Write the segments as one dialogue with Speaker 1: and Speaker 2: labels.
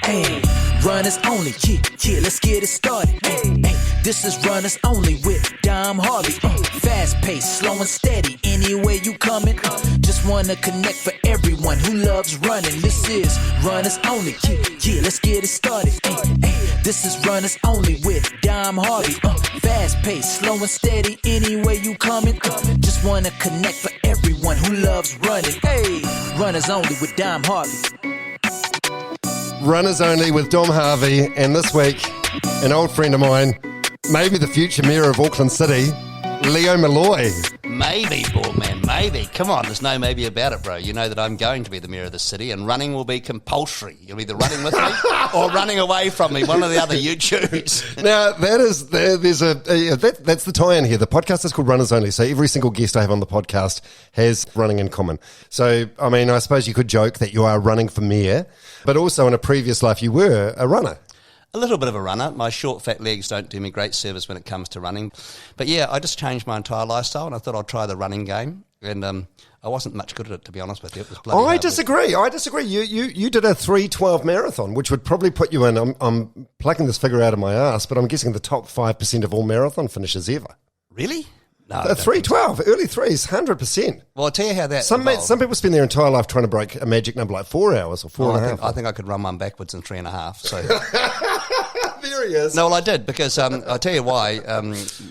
Speaker 1: Hey, runners only, yeah, let's get it started. Hey, this is runners only with Dom Harvey. Fast paced, slow and steady, anywhere you coming. Just wanna connect for everyone who loves running. This is runners only, yeah, let's get it started. Hey, this is runners only with Dom Harvey. Fast paced, slow and steady, anywhere you coming. Just wanna connect for everyone who loves running. Hey, runners only with Dom Harvey.
Speaker 2: Runners Only with Dom Harvey, and this week, an old friend of mine, maybe the future Mayor of Auckland City, Leo Molloy.
Speaker 3: Maybe, bald man, maybe. Come on, there's no maybe about it, bro. You know that I'm going to be the Mayor of the city, and running will be compulsory. You'll either running with me or running away from me. One or the other, you choose.
Speaker 2: Now, that's the tie-in here. The podcast is called Runners Only, so every single guest I have on the podcast has running in common. So, I mean, I suppose you could joke that you are running for mayor, but also in a previous life you were a runner.
Speaker 3: A little bit of a runner. My short, fat legs don't do me great service when it comes to running. But yeah, I just changed my entire lifestyle, and I thought I'd try the running game. And I wasn't much good at it, to be honest with you. It was bloody
Speaker 2: I
Speaker 3: hard
Speaker 2: disagree. You did a 3:12 marathon, which would probably put you in, I'm plucking this figure out of my ass, but I'm guessing the top 5% of all marathon finishers ever.
Speaker 3: Really? No.
Speaker 2: 3:12, early threes, 100%.
Speaker 3: Well, I'll tell you how that
Speaker 2: Some people spend their entire life trying to break a magic number like 4 hours or 4.5.
Speaker 3: I think I could run one backwards in 3.5. So.
Speaker 2: There he is.
Speaker 3: No, well, I did, because I'll tell you why.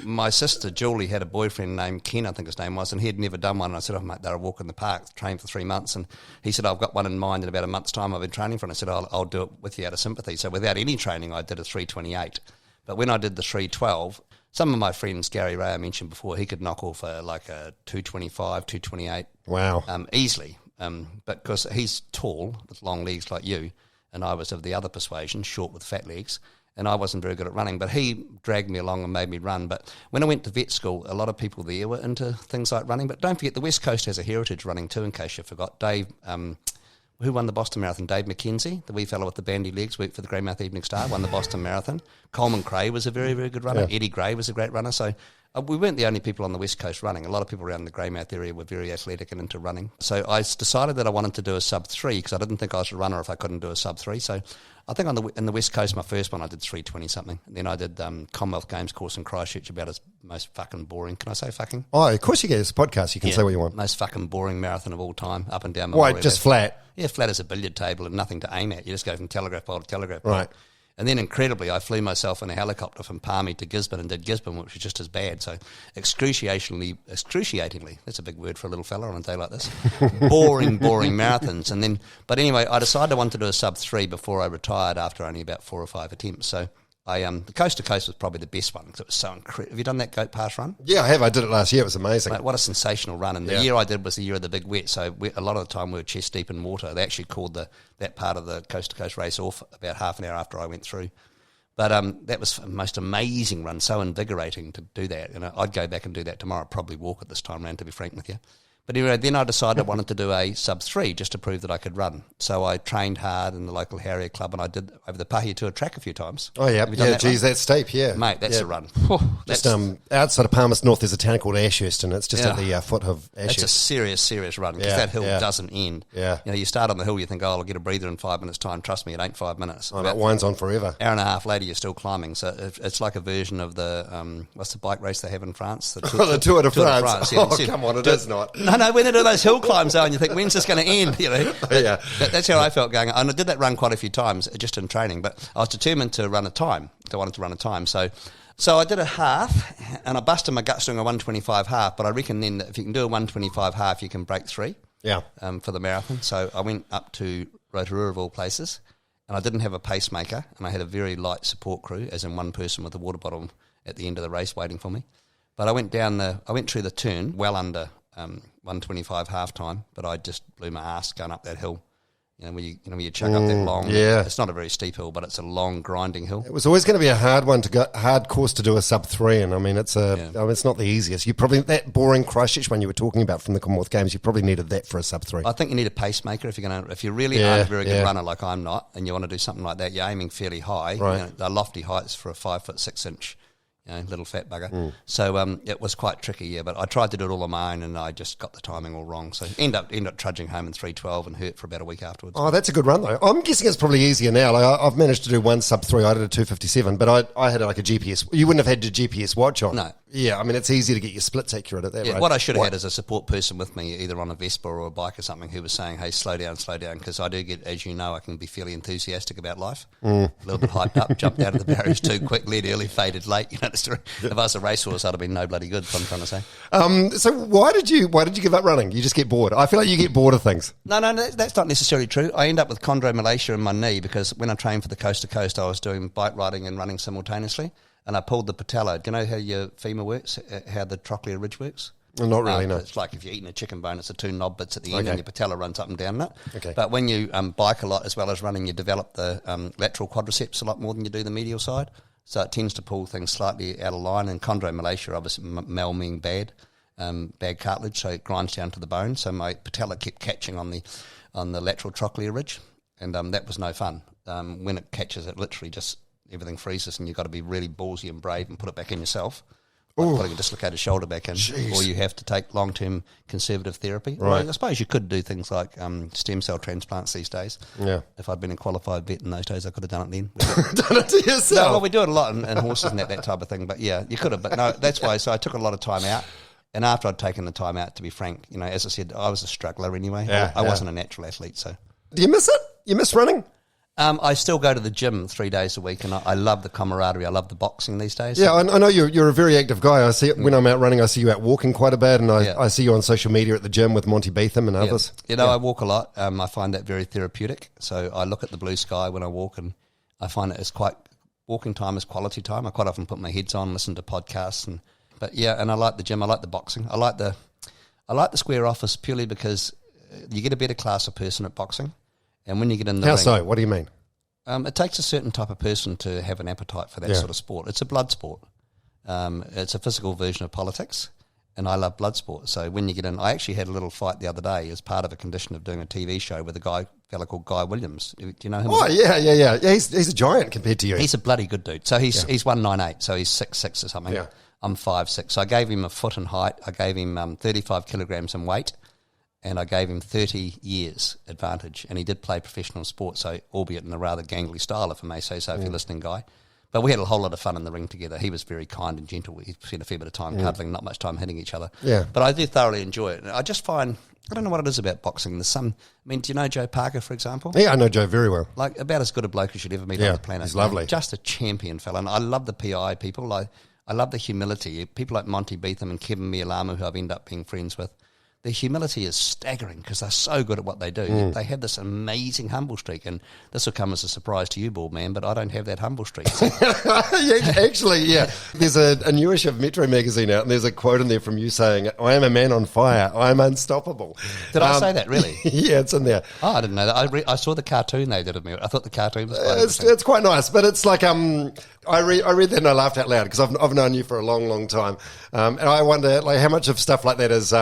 Speaker 3: My sister, Julie, had a boyfriend named Ken, I think his name was, and he had never done one. And I said, mate, they're a walk in the park, trained for 3 months. And he said, I've got one in mind in about a month's time. I've been training for it. And I said, I'll do it with you out of sympathy. So without any training, I did a 3:28. But when I did the 3:12, some of my friends, Gary Ray, I mentioned before, he could knock off like a 2:25, 2:28.
Speaker 2: Wow.
Speaker 3: Easily. But because he's tall with long legs like you, and I was of the other persuasion, short with fat legs, and I wasn't very good at running, but he dragged me along and made me run. But when I went to vet school, a lot of people there were into things like running. But don't forget, the West Coast has a heritage running too, in case you forgot. Dave, who won the Boston Marathon? Dave McKenzie, the wee fellow with the bandy legs, worked for the Greymouth Evening Star, won the Boston Marathon. Coleman Cray was a very, very good runner. Yeah. Eddie Gray was a great runner. So we weren't the only people on the West Coast running. A lot of people around the Greymouth area were very athletic and into running. So I decided that I wanted to do a sub-3 because I didn't think I was a runner if I couldn't do a sub-3. So I think in the West Coast, my first one, I did 3:20-something. Then I did Commonwealth Games course in Christchurch, about as most fucking boring. Can I say fucking?
Speaker 2: Oh, of course you get this podcast. You can say what you want.
Speaker 3: Most fucking boring marathon of all time, up and down.
Speaker 2: Why, just flat?
Speaker 3: Yeah, flat as a billiard table and nothing to aim at. You just go from telegraph pole to telegraph pole.
Speaker 2: Right.
Speaker 3: And then incredibly, I flew myself in a helicopter from Palmy to Gisborne and did Gisborne, which was just as bad. So excruciatingly, that's a big word for a little fella on a day like this, boring marathons. And then, but anyway, I decided I wanted to do a sub-3 before I retired after only about 4 or 5 attempts. So the Coast to Coast was probably the best one because it was so incredible. Have you done that Goat Pass run?
Speaker 2: Yeah, I have. I did it last year. It was amazing.
Speaker 3: Mate, what a sensational run. And the year I did was the year of the big wet. So a lot of the time we were chest deep in water. They actually called that part of the Coast to Coast race off about half an hour after I went through. But that was the most amazing run, so invigorating to do that. You know, I'd go back and do that tomorrow. I'd probably walk it this time around, to be frank with you. But anyway, then I decided I wanted to do a sub-3 just to prove that I could run. So I trained hard in the local Harrier Club, and I did over the Pahiatua track a few times.
Speaker 2: Oh, yeah. That's steep, yeah.
Speaker 3: Mate, that's a run.
Speaker 2: Just outside of Palmerston North, there's a town called Ashurst, and it's just at the foot of Ashurst.
Speaker 3: It's a serious run, because that hill doesn't end.
Speaker 2: Yeah.
Speaker 3: You know, you start on the hill, you think, I'll get a breather in 5 minutes' time. Trust me, it ain't 5 minutes.
Speaker 2: Oh, that winds on forever.
Speaker 3: Hour and a half later, you're still climbing. So it's like a version of the, what's the bike race they have in France?
Speaker 2: The Tour de France.
Speaker 3: Yeah.
Speaker 2: Oh, come on, it is not.
Speaker 3: No, when they do those hill climbs though, and you think, when's this going to end? You know,
Speaker 2: yeah.
Speaker 3: That's how I felt going. And I did that run quite a few times, just in training. But I was determined to run a time. I wanted to run a time. So I did a half, and I busted my guts doing a 1:25 half. But I reckon then that if you can do a 1:25 half, you can break 3.
Speaker 2: Yeah.
Speaker 3: For the marathon. So I went up to Rotorua of all places, and I didn't have a pacemaker, and I had a very light support crew, as in one person with a water bottle at the end of the race waiting for me. But I went through the turn well under 1:25 half time, but I just blew my ass going up that hill. You know, when you chuck up that long, it's not a very steep hill, but it's a long grinding hill.
Speaker 2: It was always going to be a hard course to do a sub-3, and I mean it's it's not the easiest. You probably that boring Christchurch one you were talking about from the Commonwealth Games, you probably needed that for a sub-3.
Speaker 3: I think you need a pacemaker if you really aren't a very good runner like I'm not, and you want to do something like that. You're aiming fairly high,
Speaker 2: right?
Speaker 3: They're lofty heights for a 5'6" little fat bugger. So it was quite tricky, yeah. But I tried to do it all on my own, and I just got the timing all wrong. So end up trudging home in 3:12 and hurt for about a week afterwards.
Speaker 2: Oh, that's a good run though. I'm guessing it's probably easier now. Like I've managed to do one sub-3. I did a 2:57, but I had like a GPS. You wouldn't have had your GPS watch on.
Speaker 3: No.
Speaker 2: Yeah, I mean it's easier to get your splits accurate at that rate.
Speaker 3: What I should have had is a support person with me, either on a Vespa or a bike or something, who was saying, "Hey, slow down," because I do get, as you know, I can be fairly enthusiastic about life. A little bit hyped up, jumped out of the barriers too quick, led early, faded late. You know the story. If I was a racehorse, I'd have been no bloody good. That's what I'm trying to say.
Speaker 2: So why did you give up running? You just get bored. I feel like you get bored of things.
Speaker 3: No, that's not necessarily true. I end up with chondromalacia in my knee because when I trained for the Coast to Coast, I was doing bike riding and running simultaneously, and I pulled the patella. Do you know how your femur works? How the trochlear ridge works?
Speaker 2: Well, not really, no.
Speaker 3: It's like if you're eating a chicken bone, it's the two knob bits at the end, and your patella runs up and down it.
Speaker 2: Okay.
Speaker 3: But when you bike a lot as well as running, you develop the lateral quadriceps a lot more than you do the medial side. So it tends to pull things slightly out of line. And chondromalacia, obviously, mal meaning bad, bad cartilage, so it grinds down to the bone. So my patella kept catching on the lateral trochlear ridge, and that was no fun. When it catches, it literally just everything freezes, and you've got to be really ballsy and brave and put it back in yourself. Like putting a dislocated shoulder back in.
Speaker 2: Jeez.
Speaker 3: Or you have to take long-term conservative therapy.
Speaker 2: Right.
Speaker 3: Well, I suppose you could do things like stem cell transplants these days.
Speaker 2: Yeah.
Speaker 3: If I'd been a qualified vet in those days, I could have done it then.
Speaker 2: Done it to yourself.
Speaker 3: No, well, we do it a lot in horses and that type of thing. But yeah, you could have. But no, that's why. So I took a lot of time out. And after I'd taken the time out, to be frank, as I said, I was a struggler anyway.
Speaker 2: Yeah,
Speaker 3: I wasn't a natural athlete. So
Speaker 2: Do you miss it? You miss running?
Speaker 3: I still go to the gym 3 days a week, and I love the camaraderie. I love the boxing these days.
Speaker 2: Yeah, I know you're a very active guy. I see it when I'm out running. I see you out walking quite a bit, and I see you on social media at the gym with Monty Beetham and others.
Speaker 3: I walk a lot. I find that very therapeutic. So I look at the blue sky when I walk, and I find it as walking time is quality time. I quite often put my heads on, listen to podcasts, and I like the gym. I like the boxing. I like the square office purely because you get a better class of person at boxing. And when you get in the ring...
Speaker 2: How so? What do you mean?
Speaker 3: It takes a certain type of person to have an appetite for that sort of sport. It's a blood sport. It's a physical version of politics, and I love blood sport. So when you get in... I actually had a little fight the other day as part of a condition of doing a TV show with a fella called Guy Williams. Do you know him?
Speaker 2: Oh, yeah. He's a giant compared to you.
Speaker 3: He's a bloody good dude. So he's 198, so he's 6'6" or something.
Speaker 2: Yeah.
Speaker 3: I'm 5'6". So I gave him a foot in height. I gave him 35 kilograms in weight. And I gave him 30 years advantage. And he did play professional sport, so albeit in a rather gangly style, if I may say so, if you're listening, Guy. But we had a whole lot of fun in the ring together. He was very kind and gentle. We spent a fair bit of time cuddling, not much time hitting each other.
Speaker 2: Yeah.
Speaker 3: But I do thoroughly enjoy it. And I just find, I don't know what it is about boxing. There's some, do you know Joe Parker, for example?
Speaker 2: Yeah, I know Joe very well.
Speaker 3: Like, about as good a bloke as you'd ever meet on the planet.
Speaker 2: He's lovely.
Speaker 3: Just a champion fella. And I love the PI people. I love the humility. People like Monty Beetham and Kevin Mialamu, who I've ended up being friends with. Their humility is staggering because they're so good at what they do. They have this amazing humble streak, and this will come as a surprise to you, bald man, but I don't have that humble streak. So.
Speaker 2: Actually, yeah. There's a new issue of Metro magazine out, and there's a quote in there from you saying, "I am a man on fire. I am unstoppable."
Speaker 3: Did I say that, really?
Speaker 2: Yeah, it's in there.
Speaker 3: Oh, I didn't know that. I saw the cartoon they did of me. I thought the cartoon was quite
Speaker 2: It's quite nice, but it's like I read that and I laughed out loud because I've known you for a long, long time, and I wonder like how much of stuff like that is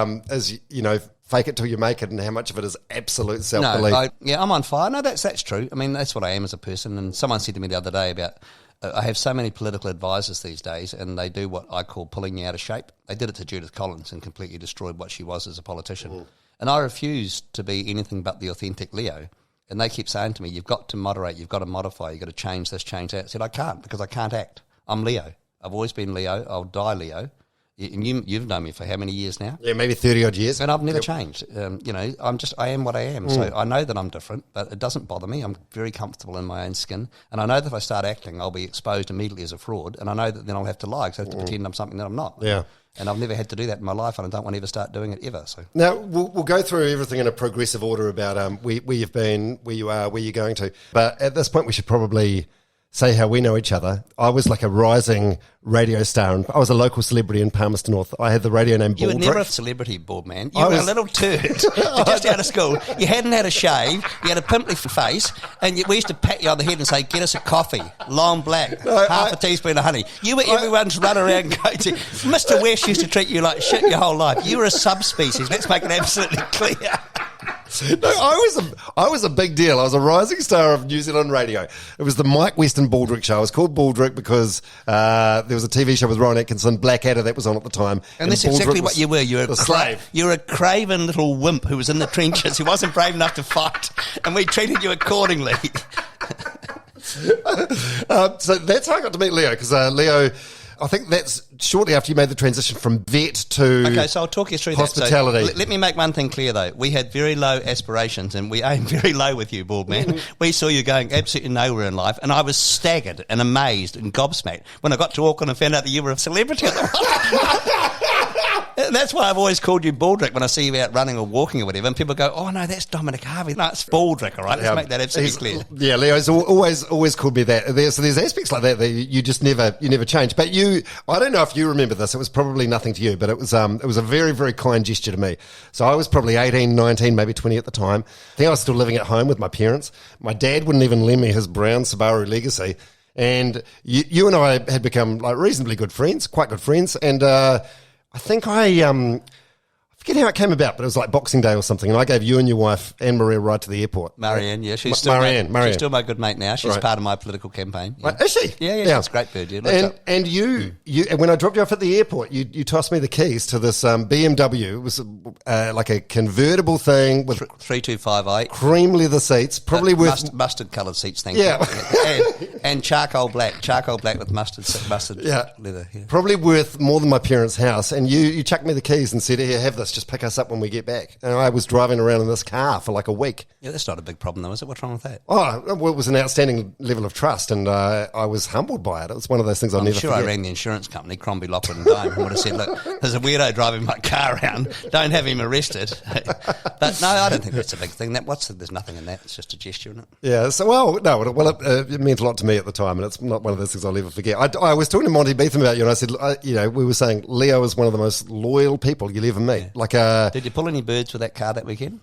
Speaker 2: fake it till you make it, and how much of it is absolute self-belief.
Speaker 3: No, I'm on fire. No, that's true. I mean, that's what I am as a person. And someone said to me the other day about I have so many political advisors these days, and they do what I call pulling you out of shape. They did it to Judith Collins and completely destroyed what she was as a politician. And I refused to be anything but the authentic Leo. And they keep saying to me, you've got to moderate, you've got to modify, you've got to change this, change that. I said, I can't, because I can't act. I'm Leo. I've always been Leo. I'll die Leo. And you've known me for how many years now?
Speaker 2: Yeah, maybe 30-odd years.
Speaker 3: And I've never changed. I am what I am. So I know that I'm different, but it doesn't bother me. I'm very comfortable in my own skin. And I know that if I start acting, I'll be exposed immediately as a fraud. And I know that then I'll have to lie because I have to pretend I'm something that I'm not.
Speaker 2: Yeah.
Speaker 3: And I've never had to do that in my life, and I don't want to ever start doing it ever. So
Speaker 2: now we'll go through everything in a progressive order about where you've been, where you are, where you're going to. But at this point, we should probably say how we know each other. I was like a rising radio star, and I was a local celebrity in Palmerston North. I had the radio name
Speaker 3: You were
Speaker 2: Baldrick.
Speaker 3: never a celebrity, bald man. You were a little turd. You're just out of school. You hadn't had a shave. You had a pimply face, and we used to pat you on the head and say, "Get us a coffee, long black, half a teaspoon of honey." You were everyone's run around and go to. Mr. West used to treat you like shit your whole life. You were a subspecies. Let's make it absolutely clear.
Speaker 2: No, I was a big deal. I was a rising star of New Zealand radio. It was the Mike Weston Baldrick show. I was called Baldrick because there was a TV show with Ron Atkinson, Blackadder, that was on at the time.
Speaker 3: And that's exactly what you were. You were
Speaker 2: a slave.
Speaker 3: You were a craven little wimp who was in the trenches, who wasn't brave enough to fight, and we treated you accordingly.
Speaker 2: So that's how I got to meet Leo, because Leo, I think that's shortly after you made the transition from vet to
Speaker 3: Okay, so I'll talk you through
Speaker 2: hospitality.
Speaker 3: that. So let me make one thing clear, though. We had very low aspirations, and we aimed very low with you, bald man. We saw you going absolutely nowhere in life, and I was staggered and amazed and gobsmacked when I got to Auckland and found out that you were a celebrity. And that's why I've always called you Baldrick when I see you out running or walking or whatever, and people go, "Oh no, that's Dominic Harvey." No, it's Baldrick. All right, let's make that absolutely clear.
Speaker 2: Yeah, Leo's always called me that. So there's aspects like that you just never change. But I don't know if you remember this. It was probably nothing to you, but it was a very, very kind gesture to me. So I was probably 18, 19, maybe 20 at the time. I think I was still living at home with my parents. My dad wouldn't even lend me his brown Subaru Legacy, and you and I had become like reasonably good friends, quite good friends, and. I think I forget how it came about, but it was like Boxing Day or something, and I gave you and your wife, Anne-Marie, a ride to the airport.
Speaker 3: Marianne, yeah. She's still my good mate now. She's part of my political campaign. Yeah.
Speaker 2: Right, is she?
Speaker 3: Yeah. She's a great bird, yeah.
Speaker 2: And you, when I dropped you off at the airport, you tossed me the keys to this BMW. It was like a convertible thing with
Speaker 3: 3258.
Speaker 2: Cream leather seats, probably with...
Speaker 3: Mustard-coloured seats, thank
Speaker 2: you.
Speaker 3: And charcoal black with mustard leather. Yeah.
Speaker 2: Probably worth more than my parents' house. And you chucked me the keys and said, "Here, have this. Just pick us up when we get back." And I was driving around in this car for like a week.
Speaker 3: Yeah, that's not a big problem though, is it? What's wrong with that?
Speaker 2: Oh, well, it was an outstanding level of trust, and I was humbled by it. It was one of those things I'll never forget.
Speaker 3: I'm sure I rang the insurance company, Crombie, Lockwood and Dome, and would have said, "Look, there's a weirdo driving my car around. Don't have him arrested." But no, I don't think that's a big thing. There's nothing in that. It's just a gesture, isn't it?
Speaker 2: Yeah. So it meant a lot to me at the time, and it's not one of those things I'll ever forget. I was talking to Monty Beetham about you, and I said, we were saying Leo is one of the most loyal people you'll ever meet. Yeah.
Speaker 3: Did you pull any birds with that car that weekend?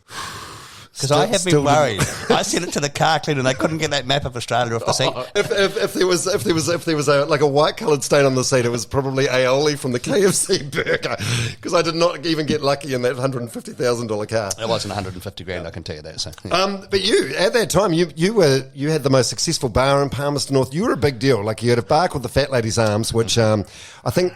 Speaker 3: Because I have been worried. I sent it to the car cleaner and they couldn't get that map of Australia off the seat.
Speaker 2: If there was a white coloured stain on the seat, it was probably aioli from the KFC burger. Because I did not even get lucky in that $150,000 car.
Speaker 3: It wasn't $150,000, I can tell you that. So, yeah.
Speaker 2: But you at that time you had the most successful bar in Palmerston North. You were a big deal. Like you had a bar called the Fat Lady's Arms, which I think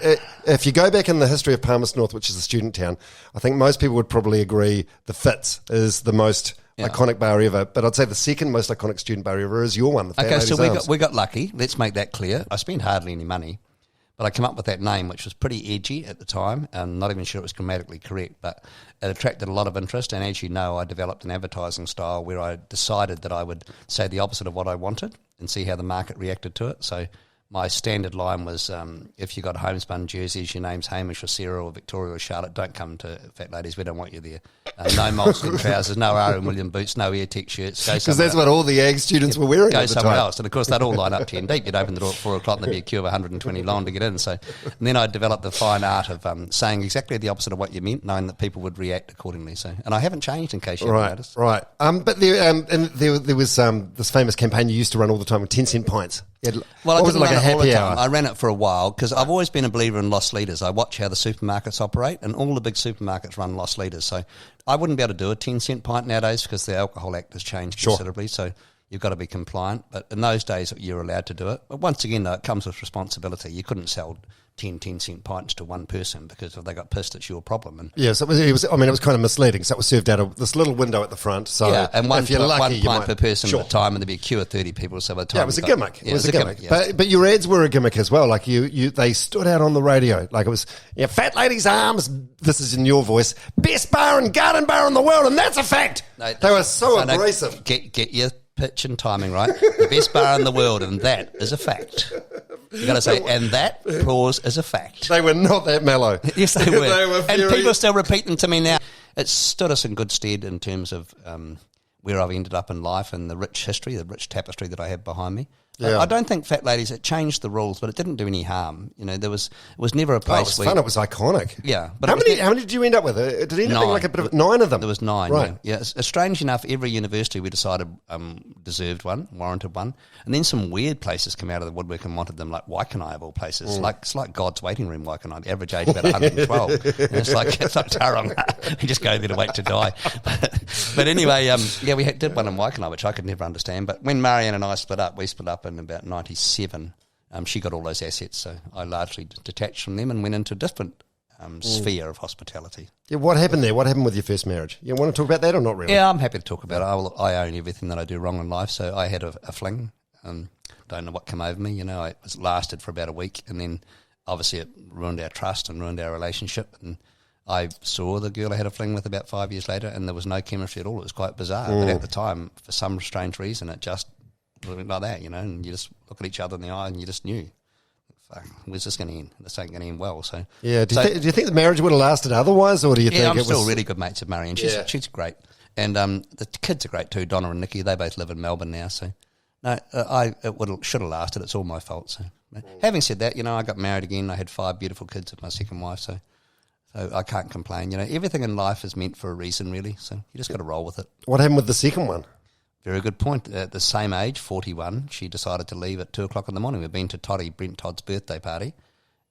Speaker 2: if you go back in the history of Palmerston North, which is a student town, I think most people would probably agree the Fitz is the most iconic bar ever, but I'd say the second most iconic student bar ever is your one, the Fat Lady's Arms.
Speaker 3: we got lucky. Let's make that clear. I spent hardly any money, but I came up with that name, which was pretty edgy at the time, and not even sure it was grammatically correct, but it attracted a lot of interest, and as you know, I developed an advertising style where I decided that I would say the opposite of what I wanted and see how the market reacted to it. So my standard line was, if you got homespun jerseys, your name's Hamish or Sarah or Victoria or Charlotte, don't come to Fat Ladies, we don't want you there. No Molson trousers, no R.M. William boots, no AirTech shirts.
Speaker 2: Because that's what all the ag students were wearing
Speaker 3: Go
Speaker 2: at the
Speaker 3: somewhere
Speaker 2: time.
Speaker 3: else. And of course, they'd all line up 10 deep. You'd open the door at 4 o'clock and there'd be a queue of 120 long to get in. So, and then I developed the fine art of saying exactly the opposite of what you meant, knowing that people would react accordingly. So, and I haven't changed, in case you haven't noticed.
Speaker 2: Right. But there was this famous campaign you used to run all the time with 10-cent pints.
Speaker 3: Well, I didn't run it all the time. I ran it for a while because I've always been a believer in loss leaders. I watch how the supermarkets operate, and all the big supermarkets run loss leaders. So I wouldn't be able to do a 10-cent pint nowadays because the Alcohol Act has changed considerably. So you've got to be compliant. But in those days, you're allowed to do it. But once again, though, it comes with responsibility. You couldn't sell 10-cent pints to one person because if they got pissed, it's your problem. And
Speaker 2: yeah, so it was kind of misleading. So it was served out of this little window at the front. So
Speaker 3: yeah, and
Speaker 2: if you're lucky,
Speaker 3: one pint per person at the time, and there'd be a queue of 30 people. So by the time
Speaker 2: it was a gimmick.
Speaker 3: It was a gimmick.
Speaker 2: Yeah. But your ads were a gimmick as well. Like they stood out on the radio. Like it was Fat Lady's Arms. This is in your voice. Best bar and garden bar in the world, and that's a fact. They were so abrasive.
Speaker 3: Get your pitch and timing right. The best bar in the world, and that is a fact. You got to say, and that pause is a fact.
Speaker 2: They were not that mellow.
Speaker 3: Yes, they were. And people still repeat them to me now. It stood us in good stead in terms of where I've ended up in life and the rich history, the rich tapestry that I have behind me.
Speaker 2: Yeah.
Speaker 3: I don't think fat ladies, it changed the rules, but it didn't do any harm. You know, it was never a place
Speaker 2: it was
Speaker 3: where...
Speaker 2: fun. It was iconic.
Speaker 3: Yeah. But
Speaker 2: how many did you end up with? Did it end up being like a bit of 9 of them?
Speaker 3: There was 9,
Speaker 2: right.
Speaker 3: Yeah. Strange enough, every university we decided deserved one, warranted one. And then some weird places came out of the woodwork and wanted them, like Waikanae of all places. It's like God's waiting room, Waikanae. The average age about 112. And it's like Tauranga. You just go there to wait to die. But anyway, we did one in Waikanae, which I could never understand. But when Marianne and I split up, we split up in about 97. She got all those assets, so I largely detached from them and went into a different sphere of hospitality.
Speaker 2: Yeah, what happened there? What happened with your first marriage? You want to talk about that or not really?
Speaker 3: Yeah, I'm happy to talk about it. I own everything that I do wrong in life, so I had a fling. Don't know what came over me. You know, it lasted for about a week, and then obviously it ruined our trust and ruined our relationship. And I saw the girl I had a fling with about 5 years later, and there was no chemistry at all. It was quite bizarre. But at the time, for some strange reason, it just went like that, you know, and you just look at each other in the eye and you just knew, fuck, where's this going to end? This ain't going to end well. So
Speaker 2: yeah, do you think the marriage would have lasted otherwise, or do you think
Speaker 3: I'm
Speaker 2: it
Speaker 3: still
Speaker 2: was...
Speaker 3: really good mates with Marianne. She's great. And the kids are great too, Donna and Nikki. They both live in Melbourne now, so no, it should have lasted. It's all my fault. So having said that, you know, I got married again. I had 5 beautiful kids with my second wife, so I can't complain. You know, everything in life is meant for a reason, really. So you just got to roll with it.
Speaker 2: What happened with the second one?
Speaker 3: Very good point. At the same age, 41, she decided to leave at 2 o'clock in the morning. We'd been to Brent Todd's birthday party,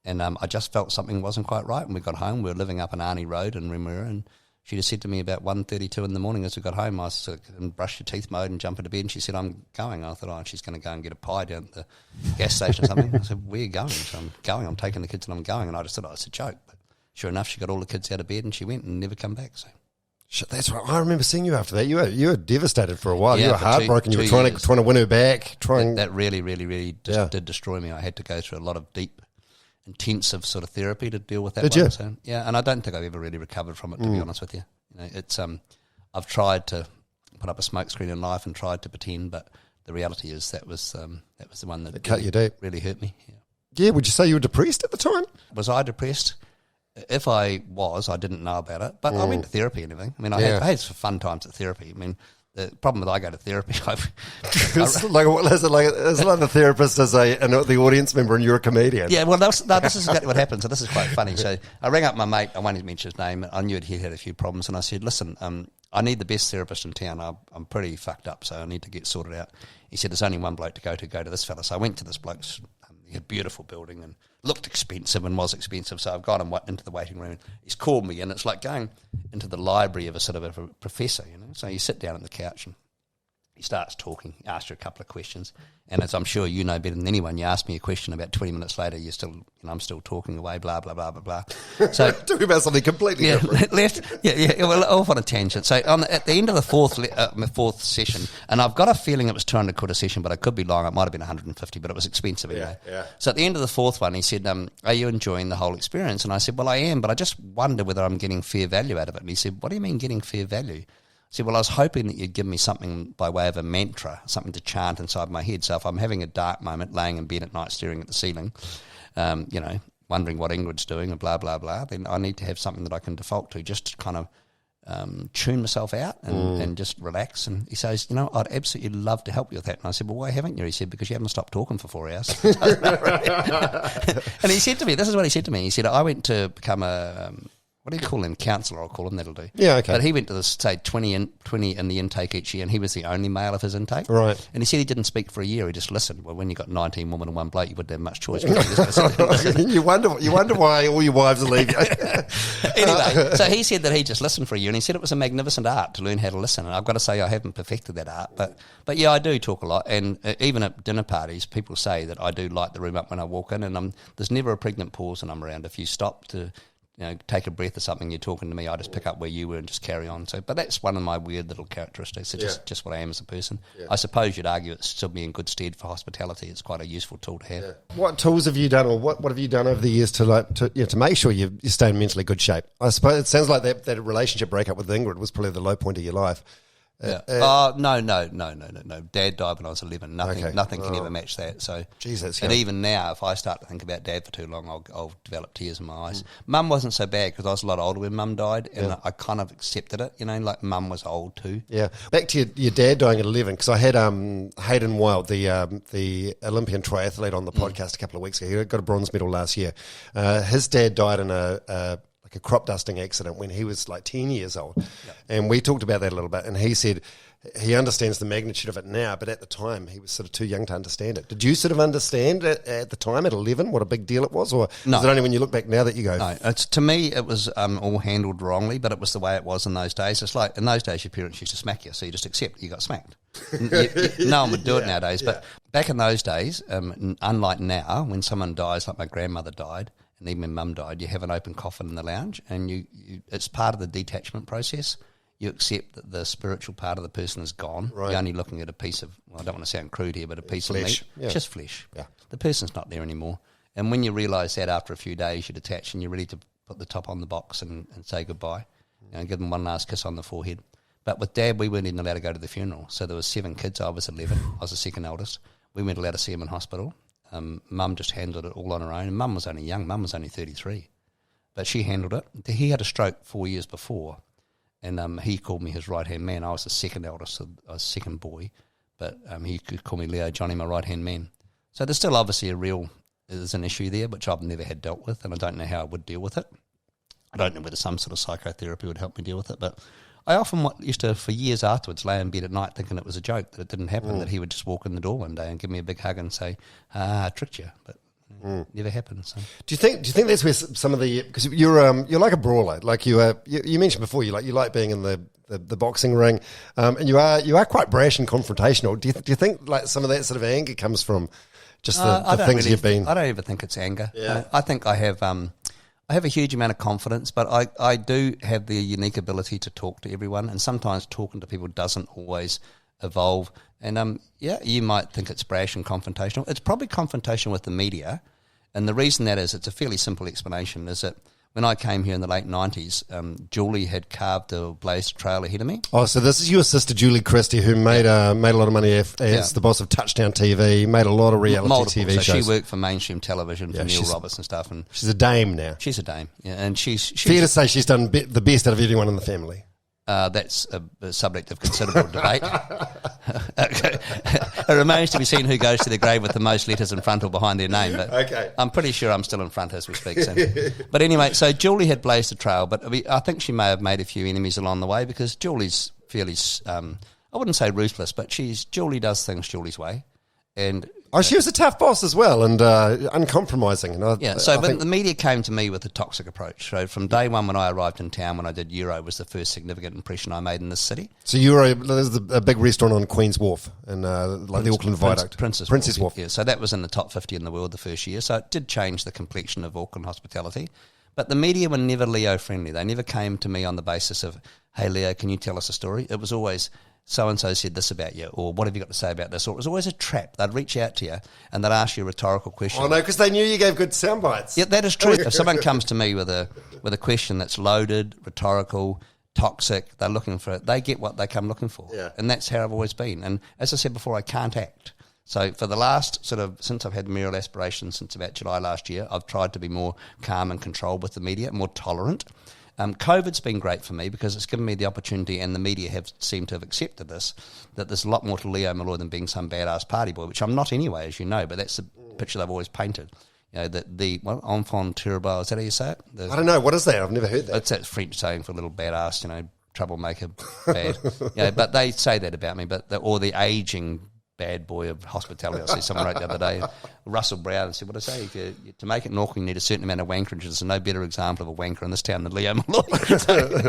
Speaker 3: and I just felt something wasn't quite right. When we got home, we were living up in Arnie Road in Remuera, and she just said to me about 1:32 in the morning as we got home, I was in brush your teeth mode and jump into bed, and she said, I'm going. I thought, she's going to go and get a pie down at the gas station or something. I said, where are you going? So I'm going. I'm taking the kids and I'm going. And I just thought, it's a joke. But sure enough, she got all the kids out of bed and she went and never come back. So.
Speaker 2: Shit, that's right. I remember seeing you after that. You were devastated for a while.
Speaker 3: Yeah,
Speaker 2: you were heartbroken. You were trying to win her back.
Speaker 3: That really did destroy me. I had to go through a lot of deep, intensive sort of therapy to deal with that.
Speaker 2: Did you?
Speaker 3: So, yeah, and I don't think I've ever really recovered from it, to be honest with you. You know, it's I've tried to put up a smokescreen in life and tried to pretend, but the reality is that was the one that
Speaker 2: cut you deep.
Speaker 3: Really hurt me.
Speaker 2: Yeah. Would you say you were depressed at the time?
Speaker 3: Was I depressed? If I was, I didn't know about it, but I went to therapy and everything. I mean, I had some fun times at therapy. I mean, the problem with I go to therapy,
Speaker 2: it's like the therapist as the audience member and you're a comedian.
Speaker 3: Yeah, well, this is exactly what happened. So this is quite funny. So I rang up my mate. I won't mention his name. I knew he had a few problems, and I said, "Listen, I need the best therapist in town. I'm pretty fucked up, so I need to get sorted out." He said, "There's only one bloke to go to this fella." So I went to this bloke's. He had a beautiful building and looked expensive and was expensive. So I've got him into the waiting room. He's called me, and it's like going into the library of a sort of a professor, you know. So you sit down on the couch and he starts talking, he asks you a couple of questions. And as I'm sure you know better than anyone, you ask me a question about 20 minutes later, I'm still talking away, blah, blah, blah, blah, blah. So
Speaker 2: talking about something completely different.
Speaker 3: Well, off on a tangent. So at the end of the fourth session, and I've got a feeling it was 200 quid a session, but I could be lying. It might have been 150, but it was expensive anyway.
Speaker 2: Yeah.
Speaker 3: So at the end of the fourth one, he said, are you enjoying the whole experience? And I said, well, I am, but I just wonder whether I'm getting fair value out of it. And he said, what do you mean getting fair value? I said, well, I was hoping that you'd give me something by way of a mantra, something to chant inside my head. So if I'm having a dark moment, laying in bed at night, staring at the ceiling, wondering what Ingrid's doing and blah, blah, blah, then I need to have something that I can default to just to kind of tune myself out and just relax. And he says, I'd absolutely love to help you with that. And I said, well, why haven't you? He said, because you haven't stopped talking for 4 hours. And he said to me, this is what he said to me. He said, I went to become a... what do you call him? Counsellor, I'll call him, that'll do.
Speaker 2: Yeah, okay.
Speaker 3: But he went to say 20 in the intake each year, and he was the only male of his intake.
Speaker 2: Right.
Speaker 3: And he said he didn't speak for a year, he just listened. Well, when you got 19 women and one bloke, you wouldn't have much choice.
Speaker 2: You wonder why all your wives are leaving.
Speaker 3: Anyway, so he said that he just listened for a year, and he said it was a magnificent art to learn how to listen. And I've got to say I haven't perfected that art, but yeah, I do talk a lot. And even at dinner parties, people say that I do light the room up when I walk in, and there's never a pregnant pause when I'm around. If you stop to... take a breath or something, you're talking to me, I just pick up where you were and just carry on. So, but that's one of my weird little characteristics. It's just what I am as a person. Yeah. I suppose you'd argue it's still be in good stead for hospitality. It's quite a useful tool to have. Yeah.
Speaker 2: What tools have you done, or what have you done over the years to make sure you stay in mentally good shape? I suppose it sounds like that relationship breakup with Ingrid was probably the low point of your life.
Speaker 3: Yeah. No. Dad died when I was 11. Nothing can ever match that. So,
Speaker 2: Jeez, that's
Speaker 3: and
Speaker 2: young.
Speaker 3: even now, if I start to think about Dad for too long, I'll develop tears in my eyes. Mum wasn't so bad because I was a lot older when Mum died, and I kind of accepted it. Like Mum was old too.
Speaker 2: Yeah. Back to your dad dying at 11, because I had Hayden Wild, the Olympian triathlete, on the podcast a couple of weeks ago. He got a bronze medal last year. His dad died in a crop dusting accident when he was like 10 years old. Yep. And we talked about that a little bit, and he said he understands the magnitude of it now, but at the time he was sort of too young to understand it. Did you sort of understand at the time at 11 what a big deal it was, or
Speaker 3: no.
Speaker 2: Is it only when you look back now that you go...
Speaker 3: No, to me it was all handled wrongly, but it was the way it was in those days. It's like in those days your parents used to smack you, so you just accept you got smacked. No one would do it nowadays, but back in those days, unlike now, when someone dies, like my grandmother died, and even when Mum died, you have an open coffin in the lounge, and it's part of the detachment process. You accept that the spiritual part of the person is gone. Right. You're only looking at a piece of, well, I don't want to sound crude here, but a piece of meat. Yeah. Just flesh. Yeah. The person's not there anymore. And when you realise that after a few days, you detach and you're ready to put the top on the box and say goodbye, give them one last kiss on the forehead. But with Dad, we weren't even allowed to go to the funeral. So there was 7 kids. I was 11. I was the second eldest. We weren't allowed to see him in hospital. Mum just handled it all on her own. And Mum was only young. Mum was only 33. But she handled it. He had a stroke 4 years before. And he called me his right-hand man. I was the second eldest, so I was second boy. But he could call me Leo, Johnny, my right-hand man. So there's still obviously there's an issue there, which I've never had dealt with, and I don't know how I would deal with it. I don't know whether some sort of psychotherapy would help me deel with it, but I often used to, for years afterwards, lay in bed at night thinking it was a joke, that it didn't happen, that he would just walk in the door one day and give me a big hug and say, I tricked you, but never happened. So. Do you
Speaker 2: think that's where some of the, because you're like a brawler, like you mentioned before, you like being in the boxing ring, and you are quite brash and confrontational. Do you think like some of that sort of anger comes from just the things you've been?
Speaker 3: I don't even think it's anger. Yeah. I think I have a huge amount of confidence, but I do have the unique ability to talk to everyone, and sometimes talking to people doesn't always evolve. And you might think it's brash and confrontational. It's probably confrontation with the media, and the reason that is, it's a fairly simple explanation, is that when I came here in the late 90s, Julie had carved a blazed trail ahead of me.
Speaker 2: Oh, so this is your sister Julie Christie, who made a lot of money as the boss of Touchdown TV, made a lot of reality TV shows.
Speaker 3: She worked for mainstream television for Neil Roberts and stuff. And
Speaker 2: she's a dame now.
Speaker 3: She's a dame, and she's
Speaker 2: fair to say she's done the best out of anyone in the family.
Speaker 3: That's a subject of considerable debate. It remains to be seen who goes to the grave with the most letters in front or behind their name. But I'm pretty sure I'm still in front as we speak. So. But anyway, so Julie had blazed a trail, but I think she may have made a few enemies along the way, because Julie's fairly, I wouldn't say ruthless, but Julie does things Julie's way. And
Speaker 2: she was a tough boss as well, and uncompromising. And
Speaker 3: but the media came to me with a toxic approach. So from day one when I arrived in town, when I did Euro, was the first significant impression I made in this city.
Speaker 2: So Euro, there's a big restaurant on Queen's Wharf, and the Auckland Viaduct.
Speaker 3: Princess Wharf. Yeah, so that was in the top 50 in the world the first year. So it did change the complexion of Auckland hospitality. But the media were never Leo-friendly. They never came to me on the basis of, hey, Leo, can you tell us a story? It was always, so-and-so said this about you, or what have you got to say about this? Or it was always a trap. They'd reach out to you and they'd ask you a rhetorical question.
Speaker 2: Oh, no, because they knew you gave good sound bites.
Speaker 3: Yeah, that is true. If someone comes to me with a question that's loaded, rhetorical, toxic, they're looking for it, they get what they come looking for. Yeah. And that's how I've always been. And as I said before, I can't act. So for the last since I've had mayoral aspirations since about July last year, I've tried to be more calm and controlled with the media, more tolerant. COVID's been great for me because it's given me the opportunity, and the media have seemed to have accepted this, that there's a lot more to Leo Molloy than being some badass party boy, which I'm not anyway, as you know, but that's the picture they've always painted. You know, the enfant terrible, is that how you say it?
Speaker 2: I don't know, what is that? I've never heard that.
Speaker 3: It's that French saying for a little badass, troublemaker, bad. But they say that about me, or the aging bad boy of hospitality. I see someone wrote the other day, Russell Brown, said, what I say, to make it in Auckland, you need a certain amount of wankerage. There's no better example of a wanker in this town than Leo Molloy,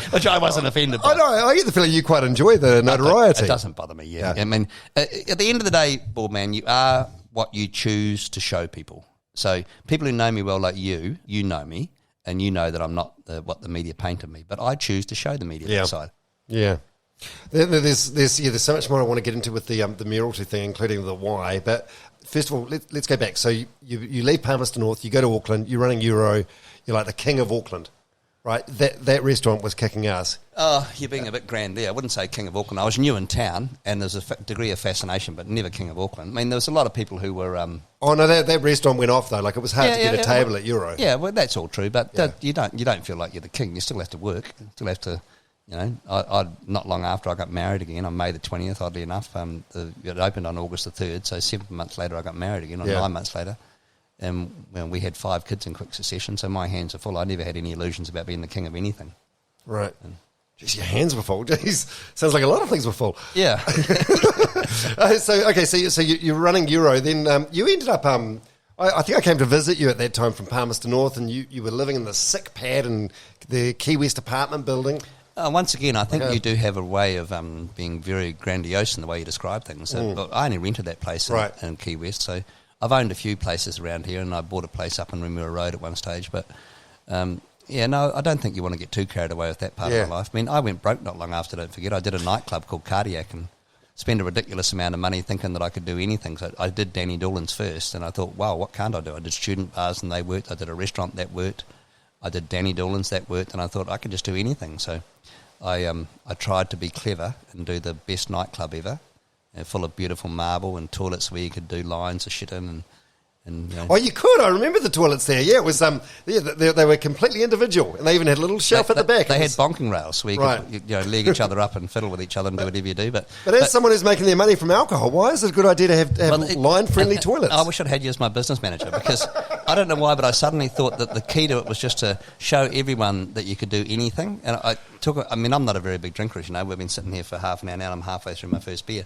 Speaker 3: which I wasn't offended by.
Speaker 2: I know, I get the feeling you quite enjoy the notoriety.
Speaker 3: It doesn't bother me, yeah. I mean, at the end of the day, Boardman, you are what you choose to show people. So people who know me well, like you know me, and you know that I'm not what the media painted me, but I choose to show the media that side.
Speaker 2: Yeah. There's so much more I want to get into with the mayoralty thing, including the why. But first of all, let's go back. So you leave Palmerston North, you go to Auckland, you're running Euro, you're like the king of Auckland, right? That restaurant was kicking ass.
Speaker 3: Oh, you're being a bit grand there. I wouldn't say King of Auckland. I was new in town, and there's a degree of fascination, but never King of Auckland. I mean, there was a lot of people who were...
Speaker 2: Oh, no, that restaurant went off, though. Like, it was hard to get a table at Euro.
Speaker 3: Yeah, well, that's all true, but you don't feel like you're the king. You still have to work. You still have to... You know, I not long after I got married again, on May the 20th, oddly enough. It opened on August the 3rd, so 7 months later I got married again, 9 months later. And we had 5 kids in quick succession, so my hands are full. I never had any illusions about being the king of anything.
Speaker 2: Right. Jeez, your hands were full. Jeez, sounds like a lot of things were full.
Speaker 3: Yeah.
Speaker 2: So you're running Euro. Then you ended up. I think I came to visit you at that time from Palmerston North, and you were living in the sick pad in the Key West apartment building.
Speaker 3: Once again, I think you do have a way of being very grandiose in the way you describe things. So, I only rented that place in Key West, so I've owned a few places around here, and I bought a place up in Remuera Road at one stage. But, I don't think you want to get too carried away with that part of my life. I mean, I went broke not long after, don't forget. I did a nightclub called Cardiac and spent a ridiculous amount of money thinking that I could do anything. So I did Danny Doolan's first, and I thought, wow, what can't I do? I did student bars, and they worked. I did a restaurant, that worked. I did Danny Doolan's, that worked, and I thought I could just do anything. So I tried to be clever and do the best nightclub ever, full of beautiful marble and toilets where you could do lines of shit in. And
Speaker 2: Oh, you could. I remember the toilets there. Yeah, it was. They were completely individual, and they even had a little shelf at the back.
Speaker 3: They had bonking rails where you could leg each other up and fiddle with each other and do whatever you do. But
Speaker 2: as someone who's making their money from alcohol, why is it a good idea to have line-friendly toilets?
Speaker 3: I wish I'd had you as my business manager, because I don't know why, but I suddenly thought that the key to it was just to show everyone that you could do anything. And I'm not a very big drinker, as you know. We've been sitting here for half an hour now, and I'm halfway through my first beer,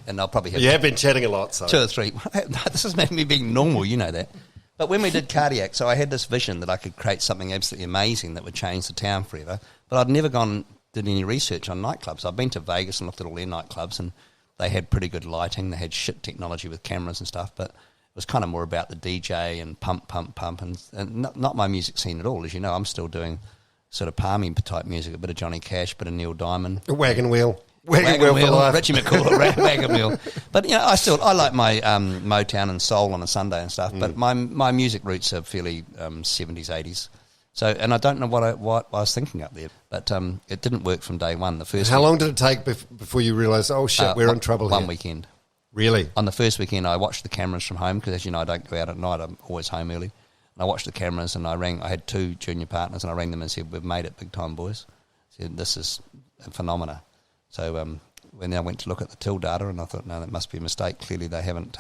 Speaker 3: and I'll probably have...
Speaker 2: You have been chatting a lot, so...
Speaker 3: 2 or 3. This is me being normal, you know that. But when we did Cardiac, so I had this vision that I could create something absolutely amazing that would change the town forever, but I'd never did any research on nightclubs. I've been to Vegas and looked at all their nightclubs, and they had pretty good lighting. They had shit technology with cameras and stuff, but it was kind of more about the DJ and pump, and not my music scene at all. As you know, I'm still doing sort of palmy type music, a bit of Johnny Cash, a bit of Neil Diamond.
Speaker 2: A wagon wheel.
Speaker 3: Wagon wheel for life. Richie McCall, wagon wheel. But I like my Motown and soul on a Sunday and stuff. But my music roots are fairly 70s, 80s. So, and I don't know what I was thinking up there, but it didn't work from day one.
Speaker 2: How long did it take before you realised? Oh shit, we're in trouble here?
Speaker 3: One weekend.
Speaker 2: Really?
Speaker 3: On the first weekend, I watched the cameras from home because, as you know, I don't go out at night. I'm always home early. And I watched the cameras, and I had 2 junior partners, and I rang them and said, "We've made it big time, boys." I said, "This is a phenomena." So when I went to look at the till data, and I thought, no, that must be a mistake. Clearly they haven't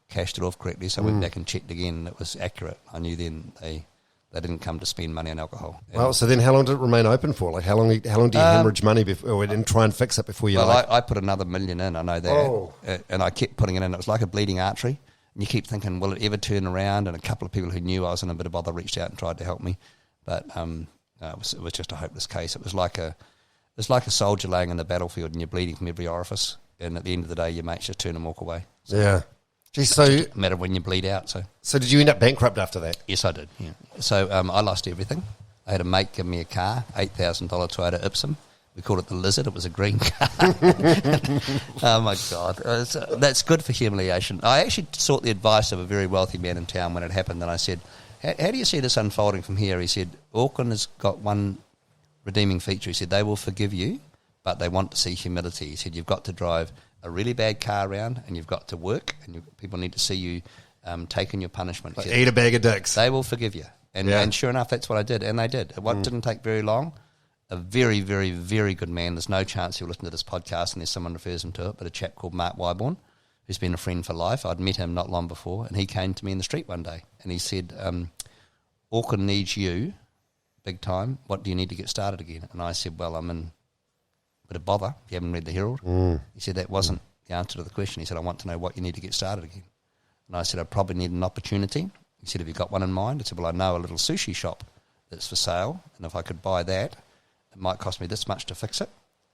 Speaker 3: cashed it off correctly. So I went back and checked again, and it was accurate. I knew then they didn't come to spend money on alcohol.
Speaker 2: Well, so then how long did it remain open for? Like how long do you hemorrhage money and try and fix it before you...
Speaker 3: Well, I put another $1 million in, I know that. And I kept putting it in. It was like a bleeding artery. And you keep thinking, will it ever turn around? And a couple of people who knew I was in a bit of bother reached out and tried to help me. But it was just a hopeless case. It was like a soldier laying in the battlefield and you're bleeding from every orifice, and at the end of the day, your mates just turn and walk away. So
Speaker 2: yeah. Geez, so
Speaker 3: it doesn't matter when you bleed out.
Speaker 2: So did you end up bankrupt after that?
Speaker 3: Yes, I did. Yeah. So I lost everything. I had a mate give me a car, $8,000 Toyota Ipsum. We called it the Lizard. It was a green car. Oh my God, that's good for humiliation. I actually sought the advice of a very wealthy man in town when it happened, and I said, "How do you see this unfolding from here?" He said, "Auckland has got one redeeming feature." He said, "They will forgive you, but they want to see humility." He said, "You've got to drive a really bad car around, and you've got to work, and people need to see you taking your punishment."
Speaker 2: Like eat a bag of dicks.
Speaker 3: They will forgive you. And sure enough, that's what I did, and they did. It didn't take very long. A very, very, very good man. There's no chance he'll listen to this podcast unless someone refers him to it, but a chap called Mark Wyborn, who's been a friend for life. I'd met him not long before, and he came to me in the street one day, and he said, "Auckland needs you big time. What do you need to get started again?" And I said, "Well, I'm in a bit of bother. If you haven't read the Herald." He said, "That wasn't the answer to the question." He said, "I want to know what you need to get started again." And I said, "I probably need an opportunity." He said, "Have you got one in mind?" I said, "Well, I know a little sushi shop that's for sale, and if I could buy that, it might cost me this much to fix it,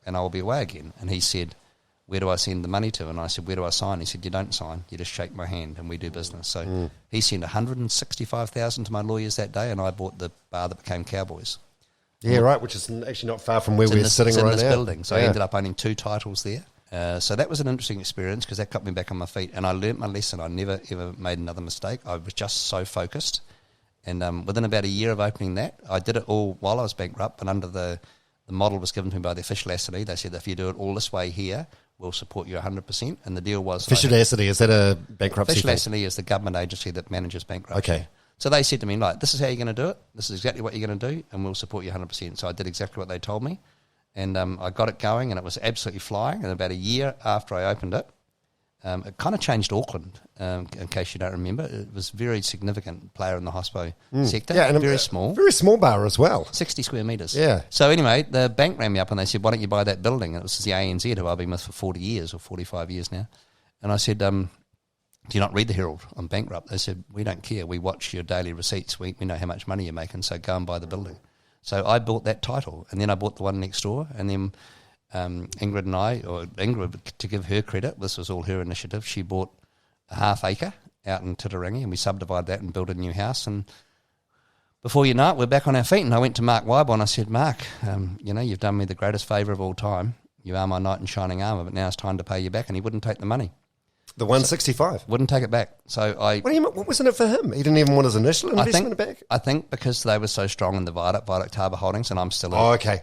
Speaker 3: and I will be away again." And he said, "Where do I send the money to?" And I said, "Where do I sign?" He said, "You don't sign. You just shake my hand, and we do business." So he sent $165,000 to my lawyers that day, and I bought the bar that became Cowboys.
Speaker 2: Yeah, right, which is actually not far from where we're sitting right now.
Speaker 3: It's in this building. So I ended up owning 2 titles there. So that was an interesting experience because that got me back on my feet, and I learnt my lesson. I never, ever made another mistake. I was just so focused, And within about a year of opening that, I did it all while I was bankrupt, and under the model was given to me by the official acidity. They said, if you do it all this way here, we'll support you 100%. And the deal was...
Speaker 2: Official acidity, is that a bankruptcy
Speaker 3: Official
Speaker 2: thing?
Speaker 3: acidity is the government agency that manages bankruptcy.
Speaker 2: Okay.
Speaker 3: So they said to me, like, this is how you're going to do it. This is exactly what you're going to do, and we'll support you 100%. So I did exactly what they told me, and I got it going, and it was absolutely flying. And about a year after I opened it, it kind of changed Auckland, in case you don't remember. It was a very significant player in the hospo sector.
Speaker 2: Yeah, and
Speaker 3: very small.
Speaker 2: Very small bar as well.
Speaker 3: 60 square metres.
Speaker 2: Yeah.
Speaker 3: So anyway, the bank rang me up and they said, why don't you buy that building? And it was the ANZ, who I've been with for 40 years or 45 years now. And I said, do you not read the Herald? I'm bankrupt. They said, we don't care. We watch your daily receipts. We know how much money you're making, so go and buy the building. So I bought that title, and then I bought the one next door, and then Ingrid, to give her credit, this was all her initiative. She bought a half acre out in Titirangi, and we subdivided that and built a new house. And before you know it, we're back on our feet. And I went to Mark Wybo and I said, Mark, you've done me the greatest favour of all time. You are my knight in shining armour, but now it's time to pay you back. And he wouldn't take the money.
Speaker 2: The 165?
Speaker 3: Wouldn't take it back. So
Speaker 2: What do you mean? What wasn't it for him? He didn't even want his initial investment back?
Speaker 3: I think because they were so strong in the Viaduct Harbour Holdings, and I'm still
Speaker 2: Oh, okay.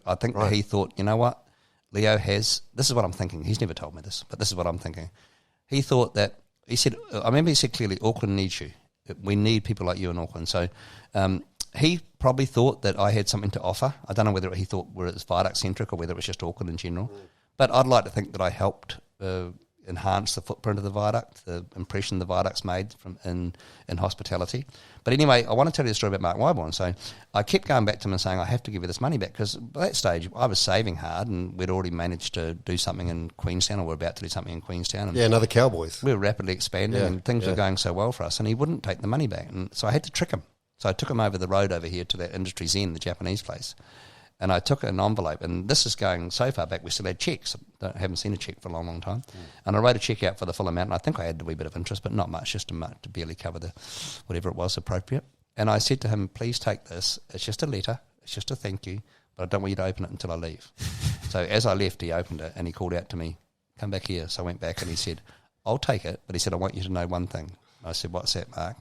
Speaker 3: I think that he thought, you know what? Leo has, this is what I'm thinking. He's never told me this, but this is what I'm thinking. He thought that, I remember he said clearly, Auckland needs you. We need people like you in Auckland. So he probably thought that I had something to offer. I don't know whether he thought it was Viaduct-centric or whether it was just Auckland in general. But I'd like to think that I helped enhance the footprint of the Viaduct, the impression the Viaduct's made in hospitality. But anyway, I want to tell you a story about Mark Wyborn. So I kept going back to him and saying, I have to give you this money back, because by that stage I was saving hard, and we'd already managed to do something in Queenstown, or we're about to do something in Queenstown. And
Speaker 2: another Cowboys.
Speaker 3: we were rapidly expanding, and things were going so well for us, and he wouldn't take the money back. And so I had to trick him. So I took him over the road over here to that Industry Zen, the Japanese place. And I took an envelope, and this is going so far back, we still had cheques. I haven't seen a cheque for a long, long time. And I wrote a cheque out for the full amount, and I think I had a wee bit of interest, but not much, just to barely cover the whatever it was appropriate. And I said to him, please take this. It's just a letter. It's just a thank you, but I don't want you to open it until I leave. So as I left, he opened it, and he called out to me, come back here. So I went back, and he said, I'll take it, but he said, I want you to know one thing. And I said, what's that, Mark?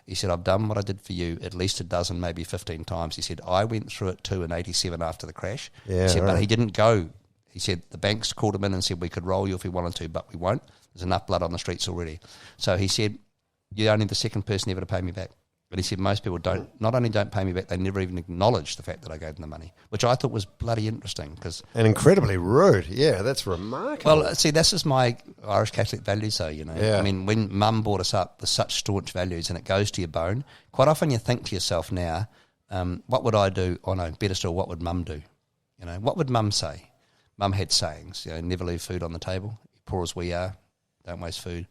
Speaker 3: He said, I've done what I did for you at least a dozen, maybe 15 times. He said, I went through it too in 87 after the crash.
Speaker 2: Yeah,
Speaker 3: he said, but he didn't go. He said, the banks called him in and said, we could roll you if we wanted to, but we won't. There's enough blood on the streets already. So he said, you're only the second person ever to pay me back. But he said, most people not only don't pay me back, they never even acknowledge the fact that I gave them the money, which I thought was bloody interesting.
Speaker 2: And incredibly rude. Yeah, that's remarkable.
Speaker 3: Well, see, this is my Irish Catholic values, though,
Speaker 2: Yeah.
Speaker 3: I mean, when Mum brought us up with such staunch values, and it goes to your bone, quite often you think to yourself now, what would I do? Oh, no, better still, what would Mum do? What would Mum say? Mum had sayings, never leave food on the table, poor as we are, don't waste food.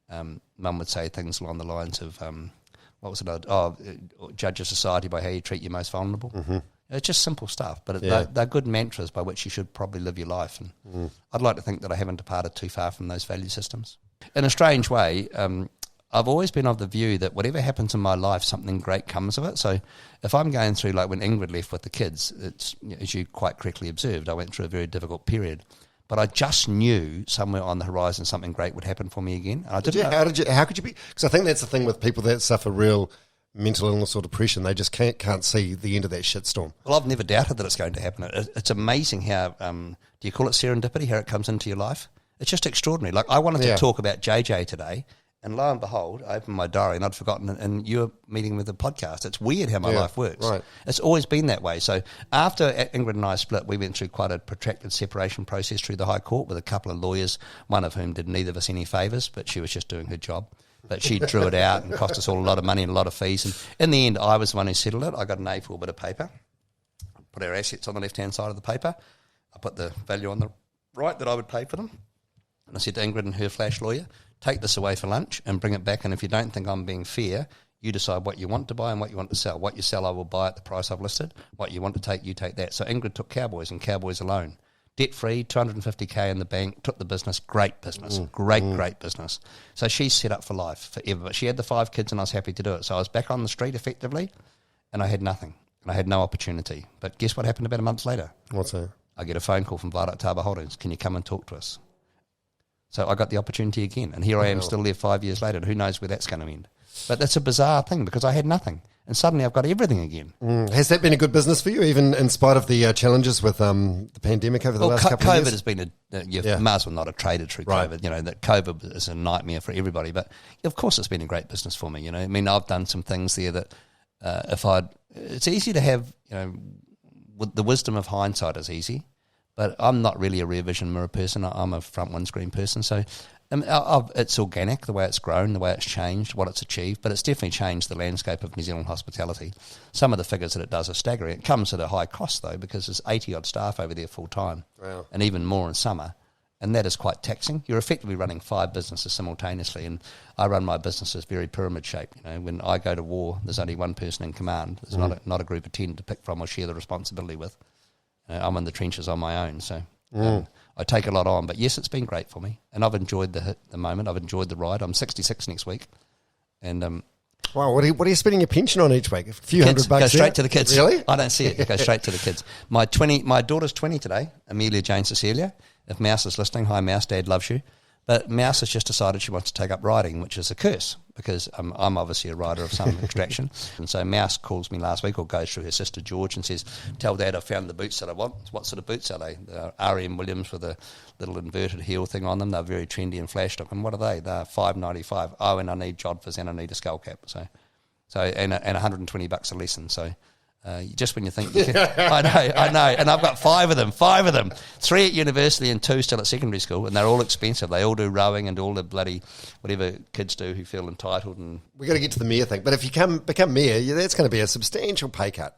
Speaker 3: Mum would say things along the lines of... what was it? Judge a society by how you treat your most vulnerable. Mm-hmm. It's just simple stuff, but they're good mantras by which you should probably live your life. And I'd like to think that I haven't departed too far from those value systems. In a strange way, I've always been of the view that whatever happens in my life, something great comes of it. So if I'm going through, like when Ingrid left with the kids, it's, as you quite correctly observed, I went through a very difficult period. But I just knew somewhere on the horizon something great would happen for me again. And I didn't know.
Speaker 2: How could you be? Because I think that's the thing with people that suffer real mental illness or depression. They just can't see the end of that shitstorm.
Speaker 3: Well, I've never doubted that it's going to happen. It's amazing how, do you call it serendipity, how it comes into your life? It's just extraordinary. Like I wanted to talk about JJ today, and lo and behold, I opened my diary and I'd forgotten, and you were meeting with the podcast. It's weird how my life works.
Speaker 2: Right.
Speaker 3: It's always been that way. So after Ingrid and I split, we went through quite a protracted separation process through the High Court with a couple of lawyers, one of whom did neither of us any favours, but she was just doing her job. But she drew it out and cost us all a lot of money and a lot of fees. And in the end, I was the one who settled it. I got an A4 bit of paper, put our assets on the left-hand side of the paper. I put the value on the right that I would pay for them. And I said to Ingrid and her flash lawyer, take this away for lunch and bring it back. And if you don't think I'm being fair, you decide what you want to buy and what you want to sell. What you sell, I will buy at the price I've listed. What you want to take, you take that. So Ingrid took Cowboys and Cowboys alone. Debt-free, 250K in the bank, took the business, great business, great business. So she's set up for life forever. But she had the 5 kids and I was happy to do it. So I was back on the street effectively and I had nothing and I had no opportunity. But guess what happened about a month later?
Speaker 2: What's that?
Speaker 3: I get a phone call from Viaduct Harbour Holdings. Can you come and talk to us? So I got the opportunity again. And here I am still there 5 years later. And who knows where that's going to end. But that's a bizarre thing because I had nothing. and suddenly I've got everything again.
Speaker 2: Has that been a good business for you, even in spite of the challenges with the pandemic over the last couple of years?
Speaker 3: COVID has been you might as well not have traded through COVID. You know, that COVID is a nightmare for everybody. But of course, it's been a great business for me. You know, I mean, I've done some things there that it's easy to have. You know, with the wisdom of hindsight is easy, but I'm not really a rear vision mirror person. I'm a front windscreen person. So it's organic, the way it's grown, the way it's changed, what it's achieved, but it's definitely changed the landscape of New Zealand hospitality. Some of the figures that it does are staggering. It comes at a high cost, though, because there's 80-odd staff over there full-time, and even more in summer, and that is quite taxing. You're effectively running 5 businesses simultaneously, and I run my businesses very pyramid-shaped. You know, when I go to war, there's only one person in command. There's not a group of 10 to pick from or share the responsibility with. I'm in the trenches on my own, so... I take a lot on, but yes, it's been great for me, and I've enjoyed the moment. I've enjoyed the ride. I'm 66 next week, and
Speaker 2: wow, what are you spending your pension on each week? A few
Speaker 3: kids,
Speaker 2: $100
Speaker 3: go straight to the kids.
Speaker 2: Really?
Speaker 3: I don't see it. It goes straight to the kids. My daughter's 20 today, Amelia Jane Cecilia. If Mouse is listening, hi Mouse, Dad loves you. But Mouse has just decided she wants to take up riding, which is a curse because I'm obviously a rider of some extraction. And so Mouse calls me last week or goes through her sister George and says, tell Dad I found the boots that I want. What sort of boots are they? They're R.M. Williams with a little inverted heel thing on them. They're very trendy and flash looking. What are they? They're $5.95. Oh, and I need jodhpurs and I need a skull cap. So and $120 a lesson. So... just when you think you can, I know, and I've got 5 of them, 3 at university and 2 still at secondary school, and they're all expensive. They all do rowing and all the bloody whatever kids do who feel entitled. And
Speaker 2: we've got to get to the mayor thing, but if you become mayor, that's going to be a substantial pay cut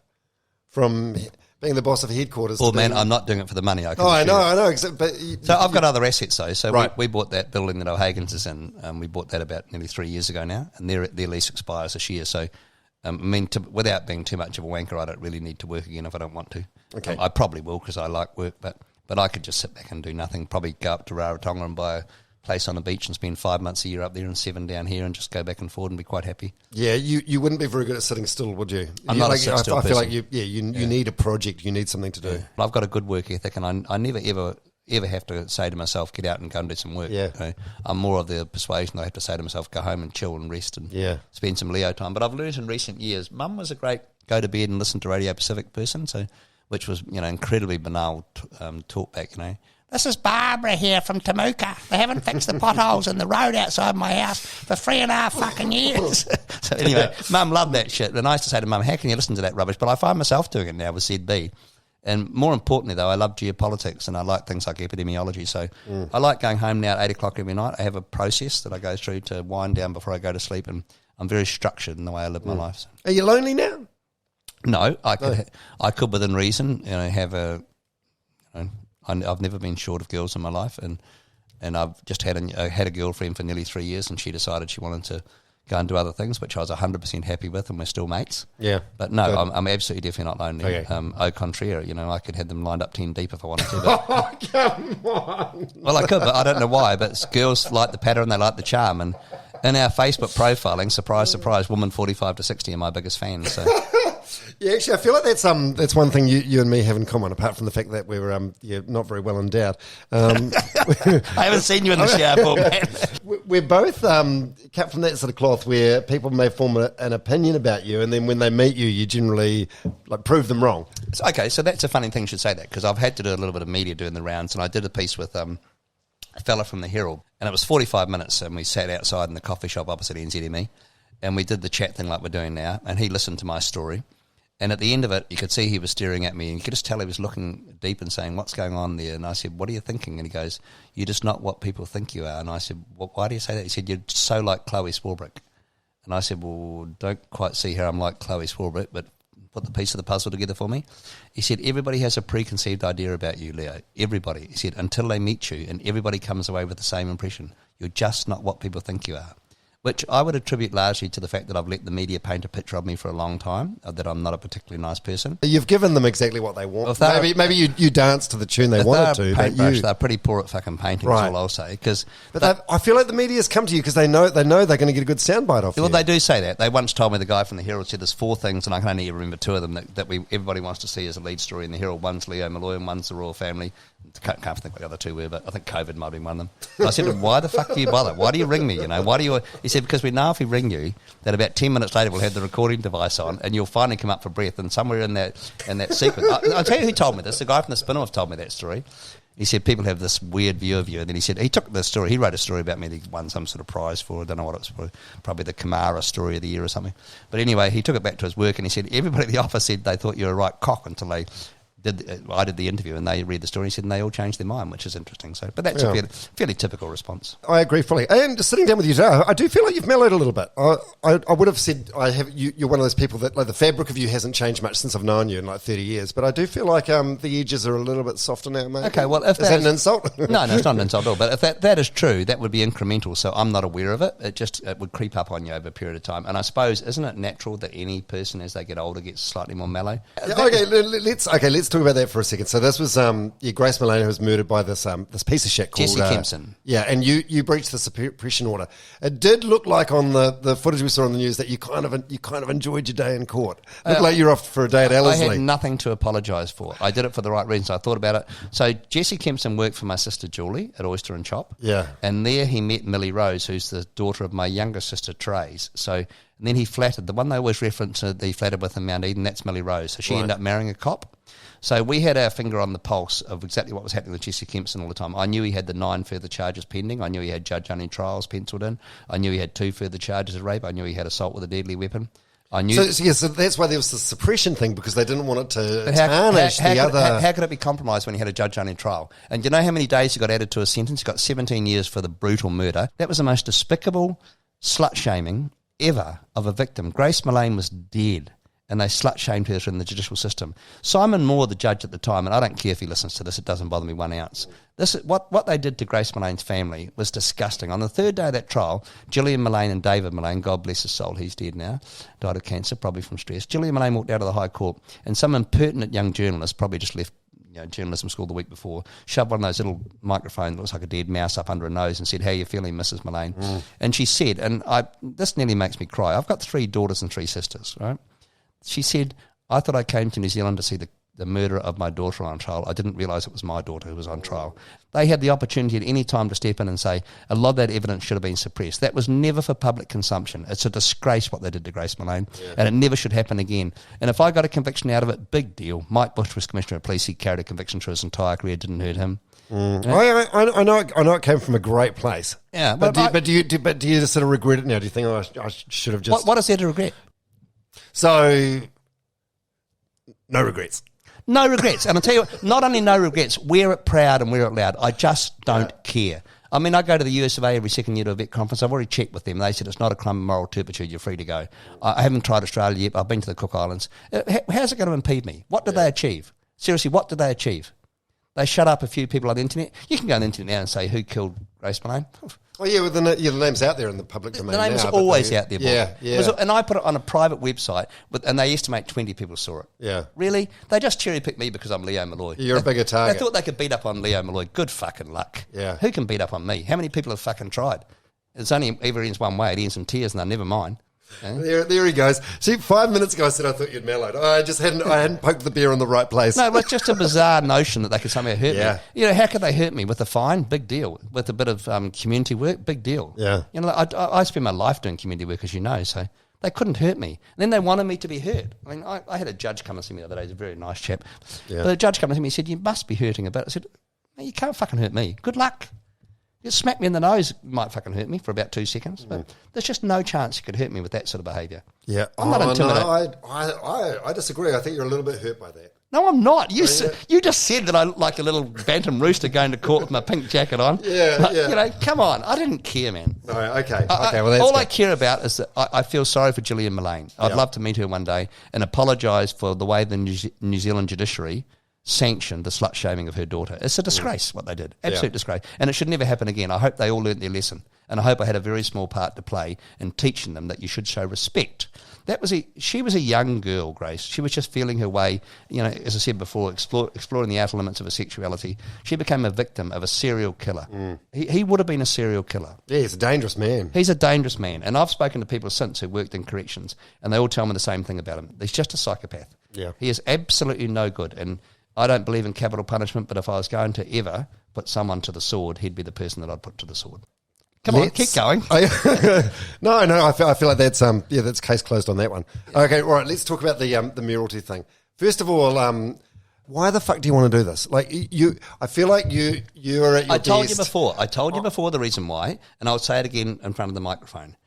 Speaker 2: from being the boss of headquarters.
Speaker 3: Oh man, I'm not doing it for the money.
Speaker 2: I know. But
Speaker 3: so I've got other assets though. So we bought that building that O'Hagan's is in. We bought that about nearly 3 years ago now, and their lease expires this year. So. I mean, without being too much of a wanker, I don't really need to work again if I don't want to.
Speaker 2: Okay.
Speaker 3: I probably will because I like work, but I could just sit back and do nothing. Probably go up to Rarotonga and buy a place on the beach and spend 5 months a year up there and 7 down here and just go back and forth and be quite happy.
Speaker 2: Yeah, you wouldn't be very good at sitting still, would you?
Speaker 3: I'm not a sit-still person.
Speaker 2: I feel like you need a project, you need something to do.
Speaker 3: Yeah. I've got a good work ethic, and I never ever have to say to myself, get out and go and do some work.
Speaker 2: Yeah.
Speaker 3: You know, I'm more of the persuasion that I have to say to myself, go home and chill and rest and spend some Leo time. But I've learned in recent years, Mum was a great go to bed and listen to Radio Pacific person, so which was, you know, incredibly banal talk back, you know. This is Barbara here from Temuka. They haven't fixed the potholes in the road outside my house for 3.5 fucking years. So anyway, Mum loved that shit. And I used to say to Mum, how can you listen to that rubbish? But I find myself doing it now with ZB. And more importantly, though, I love geopolitics and I like things like epidemiology. So I like going home now at 8 o'clock every night. I have a process that I go through to wind down before I go to sleep, and I'm very structured in the way I live my life. So.
Speaker 2: Are you lonely now?
Speaker 3: No, I could within reason, you know, have a. You know, I've never been short of girls in my life, and I've just had a girlfriend for nearly 3 years, and she decided she wanted to go and do other things, which I was 100% happy with, and we're still mates.
Speaker 2: Yeah.
Speaker 3: But no, I'm absolutely definitely not lonely.
Speaker 2: Okay.
Speaker 3: Au contraire, you know, I could have them lined up 10 deep if I wanted to. But,
Speaker 2: oh, come on.
Speaker 3: Well, I could, but I don't know why. But girls like the pattern, they like the charm. And in our Facebook profiling, surprise, surprise, women 45 to 60 are my biggest fans. So.
Speaker 2: Yeah, actually, I feel like that's one thing you and me have in common, apart from the fact that we're not very well endowed.
Speaker 3: I haven't seen you in the shower, Paul, man.
Speaker 2: We're both cut from that sort of cloth where people may form an opinion about you, and then when they meet you, you generally prove them wrong.
Speaker 3: Okay, so that's a funny thing you should say that, because I've had to do a little bit of media doing the rounds, and I did a piece with a fella from the Herald, and it was 45 minutes, and we sat outside in the coffee shop opposite NZME, and we did the chat thing like we're doing now, and he listened to my story. And at the end of it, you could see he was staring at me, and you could just tell he was looking deep and saying, what's going on there? And I said, what are you thinking? And he goes, you're just not what people think you are. And I said, well, why do you say that? He said, you're so like Chloe Swarbrick. And I said, well, don't quite see how I'm like Chloe Swarbrick, but put the piece of the puzzle together for me. He said, everybody has a preconceived idea about you, Leo. Everybody. He said, until they meet you, and everybody comes away with the same impression. You're just not what people think you are. Which I would attribute largely to the fact that I've let the media paint a picture of me for a long time, that I'm not a particularly nice person.
Speaker 2: You've given them exactly what they want. Maybe you danced to the tune they wanted to.
Speaker 3: Paintbrush, they're pretty poor at fucking painting, right. Is all I'll say.
Speaker 2: But I feel like the media's come to you because they know they're going to get a good soundbite off you.
Speaker 3: Well, they do say that. They once told me, the guy from the Herald said there's 4 things, and I can only remember 2 of them, that everybody wants to see as a lead story in the Herald. One's Leo Molloy and one's the royal family. Can't think what the other two were, but I think COVID might have been one of them. And I said to him, why the fuck do you bother? Why do you ring me? Why do you? He said, because we know if we ring you, that about 10 minutes later we'll have the recording device on, and you'll finally come up for breath. And somewhere in that sequence, I'll tell you who told me this. The guy from the Spin-Off told me that story. He said people have this weird view of you, and then he said he took the story. He wrote a story about me that he won some sort of prize for. I don't know what it was for. Probably the Kamara Story of the Year or something. But anyway, he took it back to his work, and he said everybody at the office said they thought you were a right cock until they. I did the interview and they read the story. He said, and they all changed their mind, which is interesting. So, but that's a fairly typical response.
Speaker 2: I agree fully. And sitting down with you today, I do feel like you've mellowed a little bit. I would have said you're one of those people that like the fabric of you hasn't changed much since I've known you in like 30 years. But I do feel like the edges are a little bit softer now, mate.
Speaker 3: Okay, well, if
Speaker 2: is that an insult?
Speaker 3: No, it's not an insult at all. But if that is true, that would be incremental. So I'm not aware of it. It would creep up on you over a period of time. And I suppose, isn't it natural that any person as they get older gets slightly more mellow?
Speaker 2: Yeah, let's talk about that for a second. So this was Grace Mullane, who was murdered by this piece of shit called
Speaker 3: Jesse Kempson.
Speaker 2: Yeah, and you breached the suppression order. It did look like on the footage we saw on the news that you kind of enjoyed your day in court. Looked like you're off for a day at Ellerslie.
Speaker 3: I had nothing to apologise for. I did it for the right reasons. I thought about it. So Jesse Kempson worked for my sister Julie at Oyster and Chop.
Speaker 2: Yeah,
Speaker 3: and there he met Millie Rose, who's the daughter of my younger sister Trace. So and then he flattered the one they always reference that he flattered with in Mount Eden. That's Millie Rose. So she ended up marrying a cop. So we had our finger on the pulse of exactly what was happening with Jesse Kempson all the time. I knew he had the 9 further charges pending. I knew he had judge-only trials penciled in. I knew he had 2 further charges of rape. I knew he had assault with a deadly weapon. I knew. So
Speaker 2: that's why there was the suppression thing, because they didn't want it to tarnish the other.
Speaker 3: How could it be compromised when he had a judge-only trial? And do you know how many days he got added to a sentence? He got 17 years for the brutal murder. That was the most despicable slut-shaming ever of a victim. Grace Mullane was dead, and they slut-shamed her in the judicial system. Simon Moore, the judge at the time, and I don't care if he listens to this, it doesn't bother me 1 ounce. What they did to Grace Mullane's family was disgusting. On the third day of that trial, Gillian Mullane and David Mullane, God bless his soul, he's dead now, died of cancer, probably from stress. Gillian Mullane walked out of the High Court, and some impertinent young journalist, probably just left journalism school the week before, shoved one of those little microphones that looks like a dead mouse up under her nose and said, "How are you feeling, Mrs. Mullane?" And she said, and this nearly makes me cry, I've got 3 daughters and 3 sisters, right? She said, "I thought I came to New Zealand to see the murder of my daughter on trial. I didn't realise it was my daughter who was on trial." They had the opportunity at any time to step in and say, a lot of that evidence should have been suppressed. That was never for public consumption. It's a disgrace what they did to Grace Mullane, and it never should happen again. And if I got a conviction out of it, big deal. Mike Bush was Commissioner of Police. He carried a conviction through his entire career. It didn't hurt him.
Speaker 2: I know it came from a great place.
Speaker 3: Yeah,
Speaker 2: but do you just sort of regret it now? Do you think I should have just...
Speaker 3: What is there to regret?
Speaker 2: So, no regrets.
Speaker 3: No regrets. And I'll tell you what, not only no regrets, wear it proud and wear it loud. I just don't care. I mean, I go to the US of A every second year to a vet conference. I've already checked with them. They said it's not a crime of moral turpitude. You're free to go. I haven't tried Australia yet. I've been to the Cook Islands. How's it going to impede me? What did they achieve? Seriously, what did they achieve? They shut up a few people on the internet. You can go on the internet now and say, who killed Grace Mullane?
Speaker 2: Oh, yeah, well, the name's out there in the public domain.
Speaker 3: The name's always out there, boy.
Speaker 2: Yeah.
Speaker 3: And I put it on a private website, and they estimate 20 people saw it.
Speaker 2: Yeah.
Speaker 3: Really? They just cherry-picked me because I'm Leo Molloy.
Speaker 2: You're a bigger target.
Speaker 3: They thought they could beat up on Leo Molloy. Good fucking luck.
Speaker 2: Yeah.
Speaker 3: Who can beat up on me? How many people have fucking tried? It's only ever ends one way. It ends in tears, and they're never mine.
Speaker 2: There he goes. See, 5 minutes ago I said I thought you'd mellowed. I hadn't poked the bear in the right place.
Speaker 3: No, it's just a bizarre notion that they could somehow hurt me.
Speaker 2: Yeah.
Speaker 3: How could they hurt me? With a fine? Big deal. With a bit of community work? Big deal.
Speaker 2: Yeah.
Speaker 3: I spend my life doing community work, as you know, so they couldn't hurt me. And then they wanted me to be hurt. I mean, I had a judge come and see me the other day. He's a very nice chap.
Speaker 2: Yeah.
Speaker 3: But the judge came and see me and said, "You must be hurting a bit." I said, "No, you can't fucking hurt me. Good luck. You smack me in the nose, might fucking hurt me for about 2 seconds, but there's just no chance you could hurt me with that sort of behaviour."
Speaker 2: Yeah.
Speaker 3: I'm not intimidated.
Speaker 2: No, I disagree. I think you're a little bit hurt by that.
Speaker 3: No, I'm not. You just said that I look like a little bantam rooster going to court with my pink jacket on.
Speaker 2: Yeah.
Speaker 3: Come on. I didn't care, man.
Speaker 2: No, okay. Well, that's
Speaker 3: all
Speaker 2: good.
Speaker 3: I care about is that I feel sorry for Gillian Mullane. I'd love to meet her one day and apologise for the way the New Zealand judiciary sanctioned the slut-shaming of her daughter. It's a disgrace what they did. Absolute disgrace. And it should never happen again. I hope they all learnt their lesson. And I hope I had a very small part to play in teaching them that you should show respect. She was a young girl, Grace. She was just feeling her way, as I said before, exploring the outer limits of her sexuality. She became a victim of a serial killer. He would have been a serial killer.
Speaker 2: Yeah, he's a dangerous man.
Speaker 3: He's a dangerous man. And I've spoken to people since who worked in corrections, and they all tell me the same thing about him. He's just a psychopath.
Speaker 2: Yeah.
Speaker 3: He is absolutely no good. And I don't believe in capital punishment, but if I was going to ever put someone to the sword, he'd be the person that I'd put to the sword. Come on, keep going.
Speaker 2: No, I feel like that's that's case closed on that one. Yeah. Okay, all right. Let's talk about the mayoralty thing. First of all, why the fuck do you want to do this? Like I feel like you're at your best.
Speaker 3: I told you before the reason why, and I'll say it again in front of the microphone.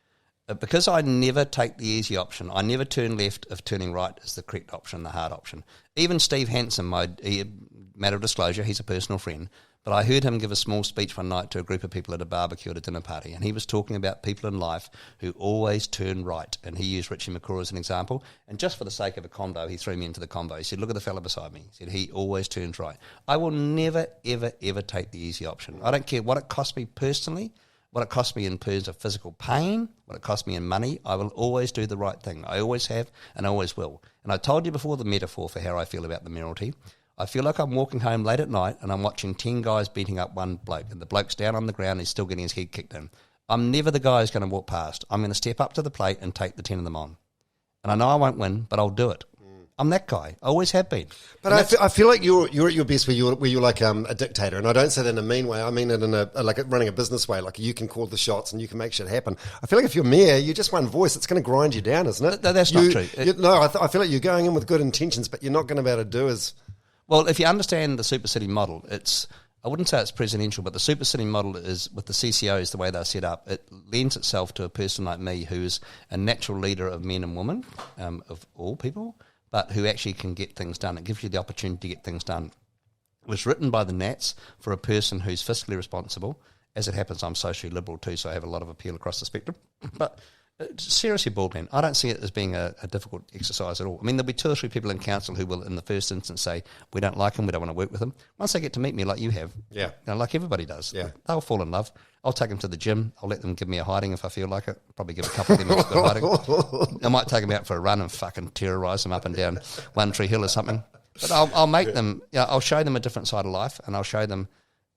Speaker 3: Because I never take the easy option. I never turn left if turning right is the correct option, the hard option. Even Steve Hansen, matter of disclosure, he's a personal friend. But I heard him give a small speech one night to a group of people at a barbecue at a dinner party, and he was talking about people in life who always turn right, and he used Richie McCaw as an example. And just for the sake of a convo, he threw me into the convo. He said, look at the fella beside me. He said, he always turns right. I will never, ever, ever take the easy option. I don't care what it costs me personally, what it costs me in terms of physical pain, what it costs me in money. I will always do the right thing. I always have, and I always will. And I told you before the metaphor for how I feel about the mayoralty. I feel like I'm walking home late at night and I'm watching 10 guys beating up one bloke, and the bloke's down on the ground and he's still getting his head kicked in. I'm never the guy who's going to walk past. I'm going to step up to the plate and take the 10 of them on. And I know I won't win, but I'll do it. I'm that guy. I always have been.
Speaker 2: But I feel like you're at your best where you're like a dictator, and I don't say that in a mean way. I mean it in like running a business way. Like you can call the shots and you can make shit happen. I feel like if you're mayor, you're just one voice. It's going to grind you down, isn't it?
Speaker 3: That's not true.
Speaker 2: I feel like you're going in with good intentions, but you're not going to be able to do as...
Speaker 3: Well, if you understand the super city model, I wouldn't say it's presidential, but the super city model is, with the CCOs, the way they're set up, it lends itself to a person like me who is a natural leader of men and women, of all people, but who actually can get things done. It gives you the opportunity to get things done. It was written by the Nats for a person who's fiscally responsible. As it happens, I'm socially liberal too, so I have a lot of appeal across the spectrum. But seriously, Baldwin, I don't see it as being a difficult exercise at all. I mean, there'll be 2 or 3 people in council who will, in the first instance, say, we don't like him, we don't want to work with him. Once they get to meet me like you have, like everybody does, they'll fall in love. I'll take them to the gym. I'll let them give me a hiding if I feel like it. Probably give a couple of them a good hiding. I might take them out for a run and fucking terrorise them up and down One Tree Hill or something. But I'll make them, I'll show them a different side of life, and I'll show them.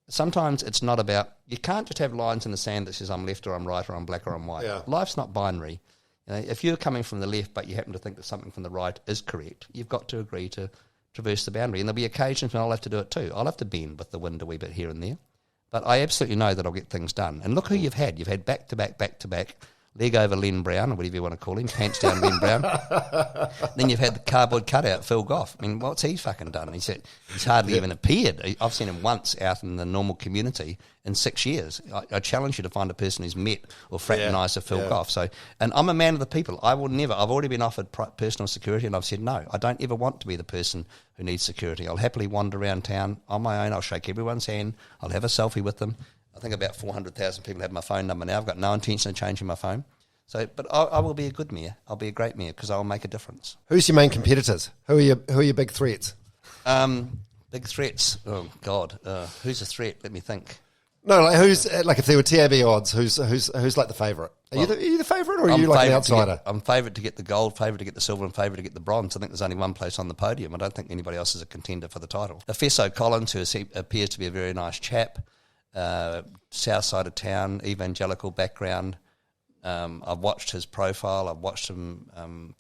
Speaker 3: Sometimes it's not about, you can't just have lines in the sand that says I'm left or I'm right or I'm black or I'm white. Yeah. Life's not binary. You know, if you're coming from the left but you happen to think that something from the right is correct, you've got to agree to traverse the boundary. And there'll be occasions when I'll have to do it too. I'll have to bend with the wind a wee bit here and there. But I absolutely know that I'll get things done. And look who you've had. You've had back-to-back, leg over Len Brown, or whatever you want to call him, pants down Len Brown. Then you've had the cardboard cutout, Phil Goff. I mean, what's he fucking done? He's hardly even appeared. I've seen him once out in the normal community in 6 years. I challenge you to find a person who's met or fraternised with Phil Goff. So, and I'm a man of the people. I've already been offered personal security, and I've said no. I don't ever want to be the person who needs security. I'll happily wander around town on my own. I'll shake everyone's hand. I'll have a selfie with them. I think about 400,000 people have my phone number now. I've got no intention of changing my phone. So, but I will be a good mayor. I'll be a great mayor because I'll make a difference. Who's
Speaker 2: your main competitors? Who are your big threats?
Speaker 3: Big threats. Oh God, who's a threat? Let me think.
Speaker 2: No, like who's like if there were TAB odds, who's like the favourite? Are you the favourite, or are you like an outsider?
Speaker 3: I'm favourite to get the gold, favourite to get the silver, and favourite to get the bronze. I think there's only one place on the podium. I don't think anybody else is a contender for the title. Efeso Collins, who appears to be a very nice chap, south side of town, evangelical background. I've watched his profile. I've watched him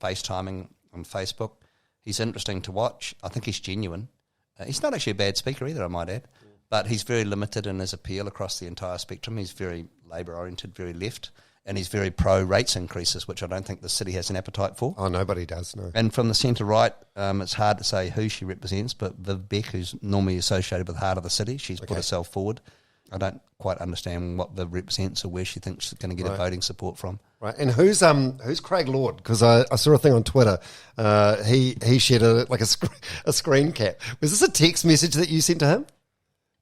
Speaker 3: FaceTiming on Facebook. He's interesting to watch. I think he's genuine. He's not actually a bad speaker either, I might add. But he's very limited in his appeal across the entire spectrum. He's very Labour-oriented, very left, and he's very pro-rates increases, which I don't think the city has an appetite for.
Speaker 2: Oh, nobody does, no.
Speaker 3: And from the centre-right, it's hard to say who she represents, but Viv Beck, who's normally associated with the heart of the city, she's put herself forward. I don't quite understand what Viv represents or where she thinks she's going to get a voting support from.
Speaker 2: Right, and who's Craig Lord? Because I saw a thing on Twitter. He shared a screen cap. Was this a text message that you sent to him?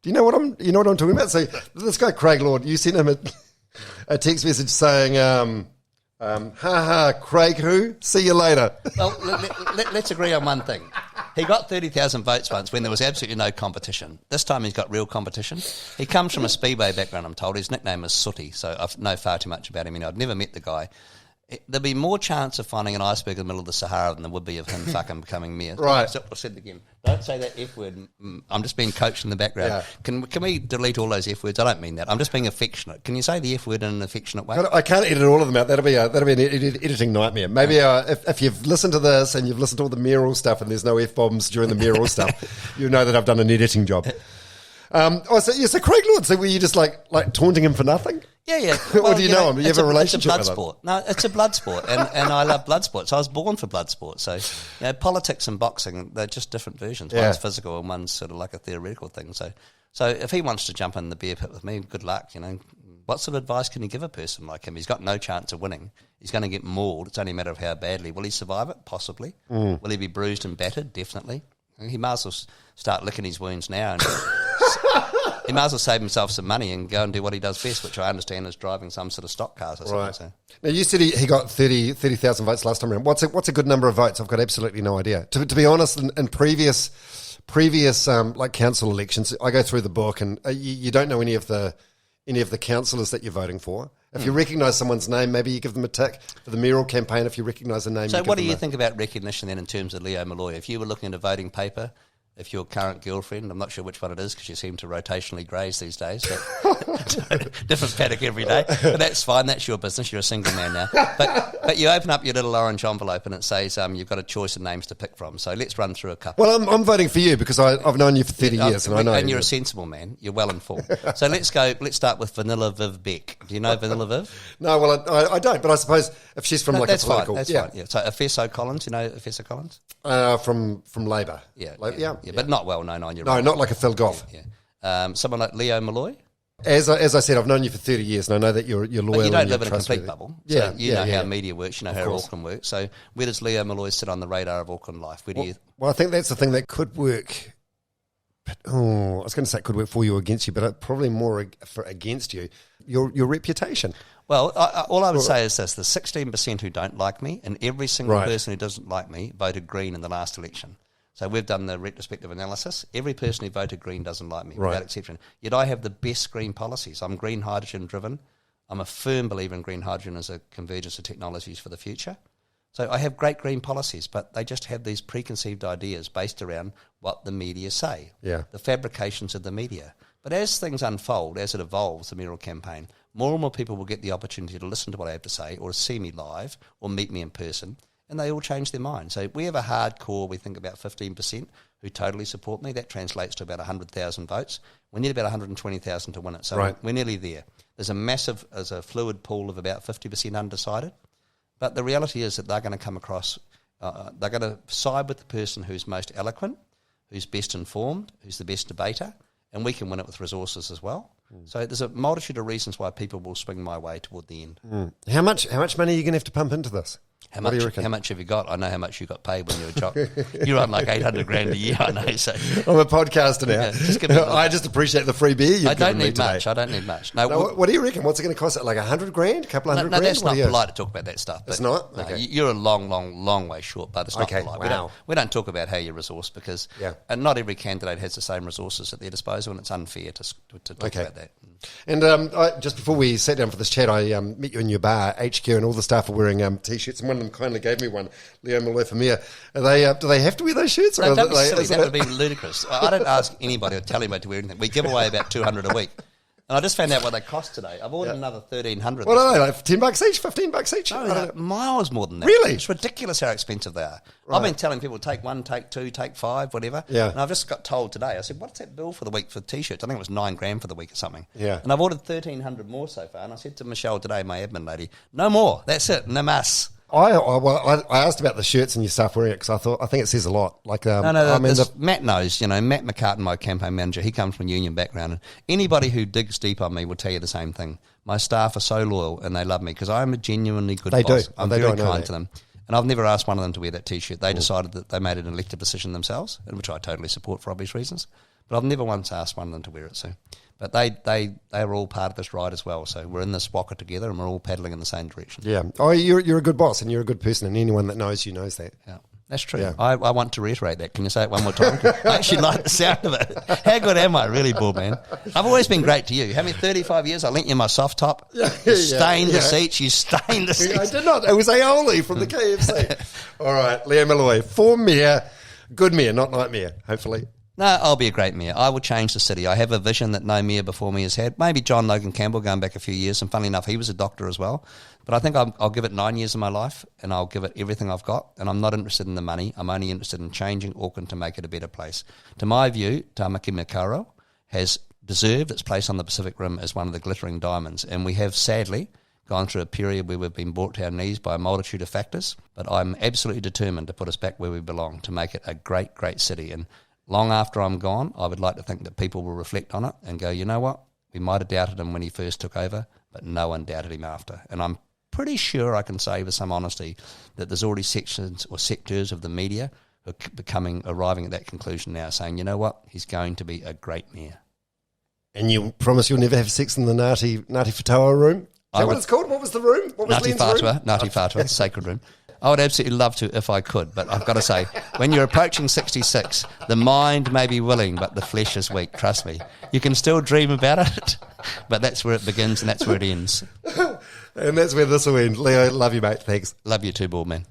Speaker 2: Do you know what I'm talking about? So this guy Craig Lord, you sent him a text message saying, "Ha ha, Craig who? See you later."
Speaker 3: Well, let's agree on one thing. He got 30,000 votes once when there was absolutely no competition. This time he's got real competition. He comes from a speedway background, I'm told. His nickname is Sooty, so I know far too much about him. I've never met the guy. There'd be more chance of finding an iceberg in the middle of the Sahara than there would be of him fucking becoming mayor.
Speaker 2: Right.
Speaker 3: So I said it again. Don't say that F word. I'm just being coached in the background.
Speaker 2: Yeah.
Speaker 3: Can we delete all those F words? I don't mean that. I'm just being affectionate. Can you say the F word in an affectionate way?
Speaker 2: I can't edit all of them out. That'll be an editing nightmare. Maybe if you've listened to this and you've listened to all the mayoral stuff and there's no F-bombs during the mayoral stuff, you know that I've done an editing job. So Craig Lord, so were you just like taunting him for nothing?
Speaker 3: Yeah.
Speaker 2: Or do you know him? You have a relationship with him?
Speaker 3: It's a blood sport. No, it's a blood sport, and I love blood sports. I was born for blood sport. So, politics and boxing, they're just different versions.
Speaker 2: Yeah.
Speaker 3: One's physical and one's sort of like a theoretical thing. So if he wants to jump in the beer pit with me, good luck. What sort of advice can you give a person like him? He's got no chance of winning. He's going to get mauled. It's only a matter of how badly. Will he survive it? Possibly. Will he be bruised and battered? Definitely. He might as well start licking his wounds now and he might as well save himself some money and go and do what he does best, which I understand is driving some sort of stock cars or something.
Speaker 2: Right.
Speaker 3: So.
Speaker 2: Now, you said he got 30,000 votes last time around. What's a good number of votes? I've got absolutely no idea. To be honest, in previous like council elections, I go through the book and you don't know any of the councillors that you're voting for. If you recognise someone's name, maybe you give them a tick. For the mayoral campaign, if you recognise a name,
Speaker 3: So what do you think about recognition then in terms of Leo Molloy? If you were looking at a voting paper, if your current girlfriend, I'm not sure which one it is because you seem to rotationally graze these days, but different paddock every day, but that's fine, that's your business, you're a single man now. But you open up your little orange envelope and it says you've got a choice of names to pick from, so let's run through a couple.
Speaker 2: Well, I'm voting for you because I've known you for 30 years and I know.
Speaker 3: And you're a sensible man, you're well informed. So let's start with Vanilla Viv Beck. Do you know Vanilla Viv?
Speaker 2: No, well, I don't, but I suppose if she's from
Speaker 3: that's
Speaker 2: a political...
Speaker 3: Fine, that's fine, yeah. So Efeso Collins, you know Efeso Collins?
Speaker 2: From Labour.
Speaker 3: Yeah,
Speaker 2: yeah,
Speaker 3: but not well known on your
Speaker 2: No, not like a Phil Goff.
Speaker 3: Yeah. Someone like Leo Molloy?
Speaker 2: As I said, I've known you for 30 years and I know that you're loyal.
Speaker 3: But you don't
Speaker 2: and
Speaker 3: live in a
Speaker 2: trustworthy.
Speaker 3: complete bubble.
Speaker 2: Yeah,
Speaker 3: So you know
Speaker 2: yeah.
Speaker 3: how media works, you know how Auckland works. So where does Leo Molloy sit on the radar of Auckland life? Where do you...
Speaker 2: Well, I think that's the thing that could work. But, I was going to say it could work for you or against you, but probably more against you. Your reputation.
Speaker 3: Well, all I would say is this. The 16% who don't like me and every single person who doesn't like me voted Green in the last election. So we've done the retrospective analysis. Every person who voted Green doesn't like me, without exception. Yet I have the best green policies. I'm green hydrogen driven. I'm a firm believer in green hydrogen as a convergence of technologies for the future. So I have great green policies, but they just have these preconceived ideas based around what the media say, the fabrications of the media. But as things unfold, as it evolves, the mayoral campaign, more and more people will get the opportunity to listen to what I have to say or see me live or meet me in person, and they all change their mind. So we have a hardcore, we think about 15%, who totally support me. That translates to about 100,000 votes. We need about 120,000 to win it. So we're nearly there. There's a fluid pool of about 50% undecided. But the reality is that they're going to come across, they're going to side with the person who's most eloquent, who's best informed, who's the best debater, and we can win it with resources as well. So there's a multitude of reasons why people will swing my way toward the end.
Speaker 2: How much money are you going to have to pump into this?
Speaker 3: How
Speaker 2: What do
Speaker 3: much?
Speaker 2: you reckon?
Speaker 3: How much have you got? I know how much you got paid when you were a jock. You're on like 800 grand a year. I know. So
Speaker 2: I'm a podcaster now.
Speaker 3: Yeah, just give me
Speaker 2: I just appreciate the free beer you've
Speaker 3: I don't
Speaker 2: given me
Speaker 3: need
Speaker 2: today.
Speaker 3: much. I don't need much.
Speaker 2: No, what do you reckon? What's it going to cost? Like 100 grand? A couple hundred
Speaker 3: No,
Speaker 2: grand?
Speaker 3: that's
Speaker 2: What
Speaker 3: not
Speaker 2: do you-
Speaker 3: polite to talk about that stuff. But
Speaker 2: It's not?
Speaker 3: No,
Speaker 2: Okay.
Speaker 3: you're a long way short, but it's not
Speaker 2: Okay,
Speaker 3: polite.
Speaker 2: wow.
Speaker 3: We don't talk about how you resource because and not every candidate has the same resources at their disposal, and it's unfair to talk about that.
Speaker 2: And just before we sat down for this chat, I met you in your bar, HQ, and all the staff are wearing T-shirts, and one of them kindly gave me one, Leo Molloy for Mayor. Are they, do they have to wear those shirts?
Speaker 3: No,
Speaker 2: Or
Speaker 3: don't be silly.
Speaker 2: is
Speaker 3: That
Speaker 2: it-
Speaker 3: would be ludicrous. I don't ask anybody or tell anybody to wear anything. We give away about 200 a week. And I just found out what they cost today. I've ordered another 1,300.
Speaker 2: Well, I don't know, like $10 each, $15 each?
Speaker 3: No,
Speaker 2: I don't know.
Speaker 3: miles more than that.
Speaker 2: Really?
Speaker 3: It's ridiculous how expensive they are. I've been telling people take one, take two, take five, whatever.
Speaker 2: Yeah.
Speaker 3: And I've just got told today, I said, what's that bill for the week for T-shirts? I think it was $9,000 for the week or something.
Speaker 2: Yeah.
Speaker 3: And I've ordered 1,300 more so far. And I said to Michelle today, my admin lady, no more. That's it. No mas.
Speaker 2: I asked about the shirts and your staff wearing it because I think it says a lot. Like,
Speaker 3: Matt knows, Matt McCartan, my campaign manager, he comes from a union background. And anybody who digs deep on me will tell you the same thing. My staff are so loyal and they love me because I'm a genuinely good boss.
Speaker 2: Do.
Speaker 3: I'm
Speaker 2: They do,
Speaker 3: very
Speaker 2: I know
Speaker 3: kind
Speaker 2: that.
Speaker 3: to them. And I've never asked one of them to wear that T-shirt. They decided that they made an elected decision themselves, and which I totally support for obvious reasons. But I've never once asked one of them to wear it. So, but they are all part of this ride as well. So we're in this walker together, and we're all paddling in the same direction.
Speaker 2: Yeah. Oh, you're a good boss and you're a good person, and anyone that knows you knows that.
Speaker 3: Yeah. That's true.
Speaker 2: Yeah.
Speaker 3: I want to reiterate that. Can you say it one more time? I actually like the sound of it. How good am I, really, bald man? I've always been great to you. How many 35 years? I lent you my soft top. You stained the seats. You stained the seats.
Speaker 2: I did not. It was aioli from the KFC. All right, Leo Molloy, for mayor, good mayor, not nightmare, hopefully.
Speaker 3: No, I'll be a great mayor. I will change the city. I have a vision that no mayor before me has had. Maybe John Logan Campbell going back a few years, and funnily enough, he was a doctor as well. But I think I'll give it 9 years of my life, and I'll give it everything I've got. And I'm not interested in the money. I'm only interested in changing Auckland to make it a better place. To my view, Tamaki Makaurau has deserved its place on the Pacific Rim as one of the glittering diamonds. And we have, sadly, gone through a period where we've been brought to our knees by a multitude of factors. But I'm absolutely determined to put us back where we belong, to make it a great, great city. And long after I'm gone, I would like to think that people will reflect on it and go, you know what, we might have doubted him when he first took over, but no one doubted him after. And I'm pretty sure I can say with some honesty that there's already sections or sectors of the media who are arriving at that conclusion now, saying, you know what, he's going to be a great mayor.
Speaker 2: And you promise you'll never have sex in the Ngāti Whātua room? Is that what it's called? What was the room? What was
Speaker 3: Ngāti
Speaker 2: Len's room?
Speaker 3: Ngāti Whātua, sacred room. I would absolutely love to if I could, but I've got to say, when you're approaching 66, the mind may be willing, but the flesh is weak, trust me. You can still dream about it, but that's where it begins and that's where it ends.
Speaker 2: And that's where this will end. Leo, love you, mate. Thanks.
Speaker 3: Love you too, bald man.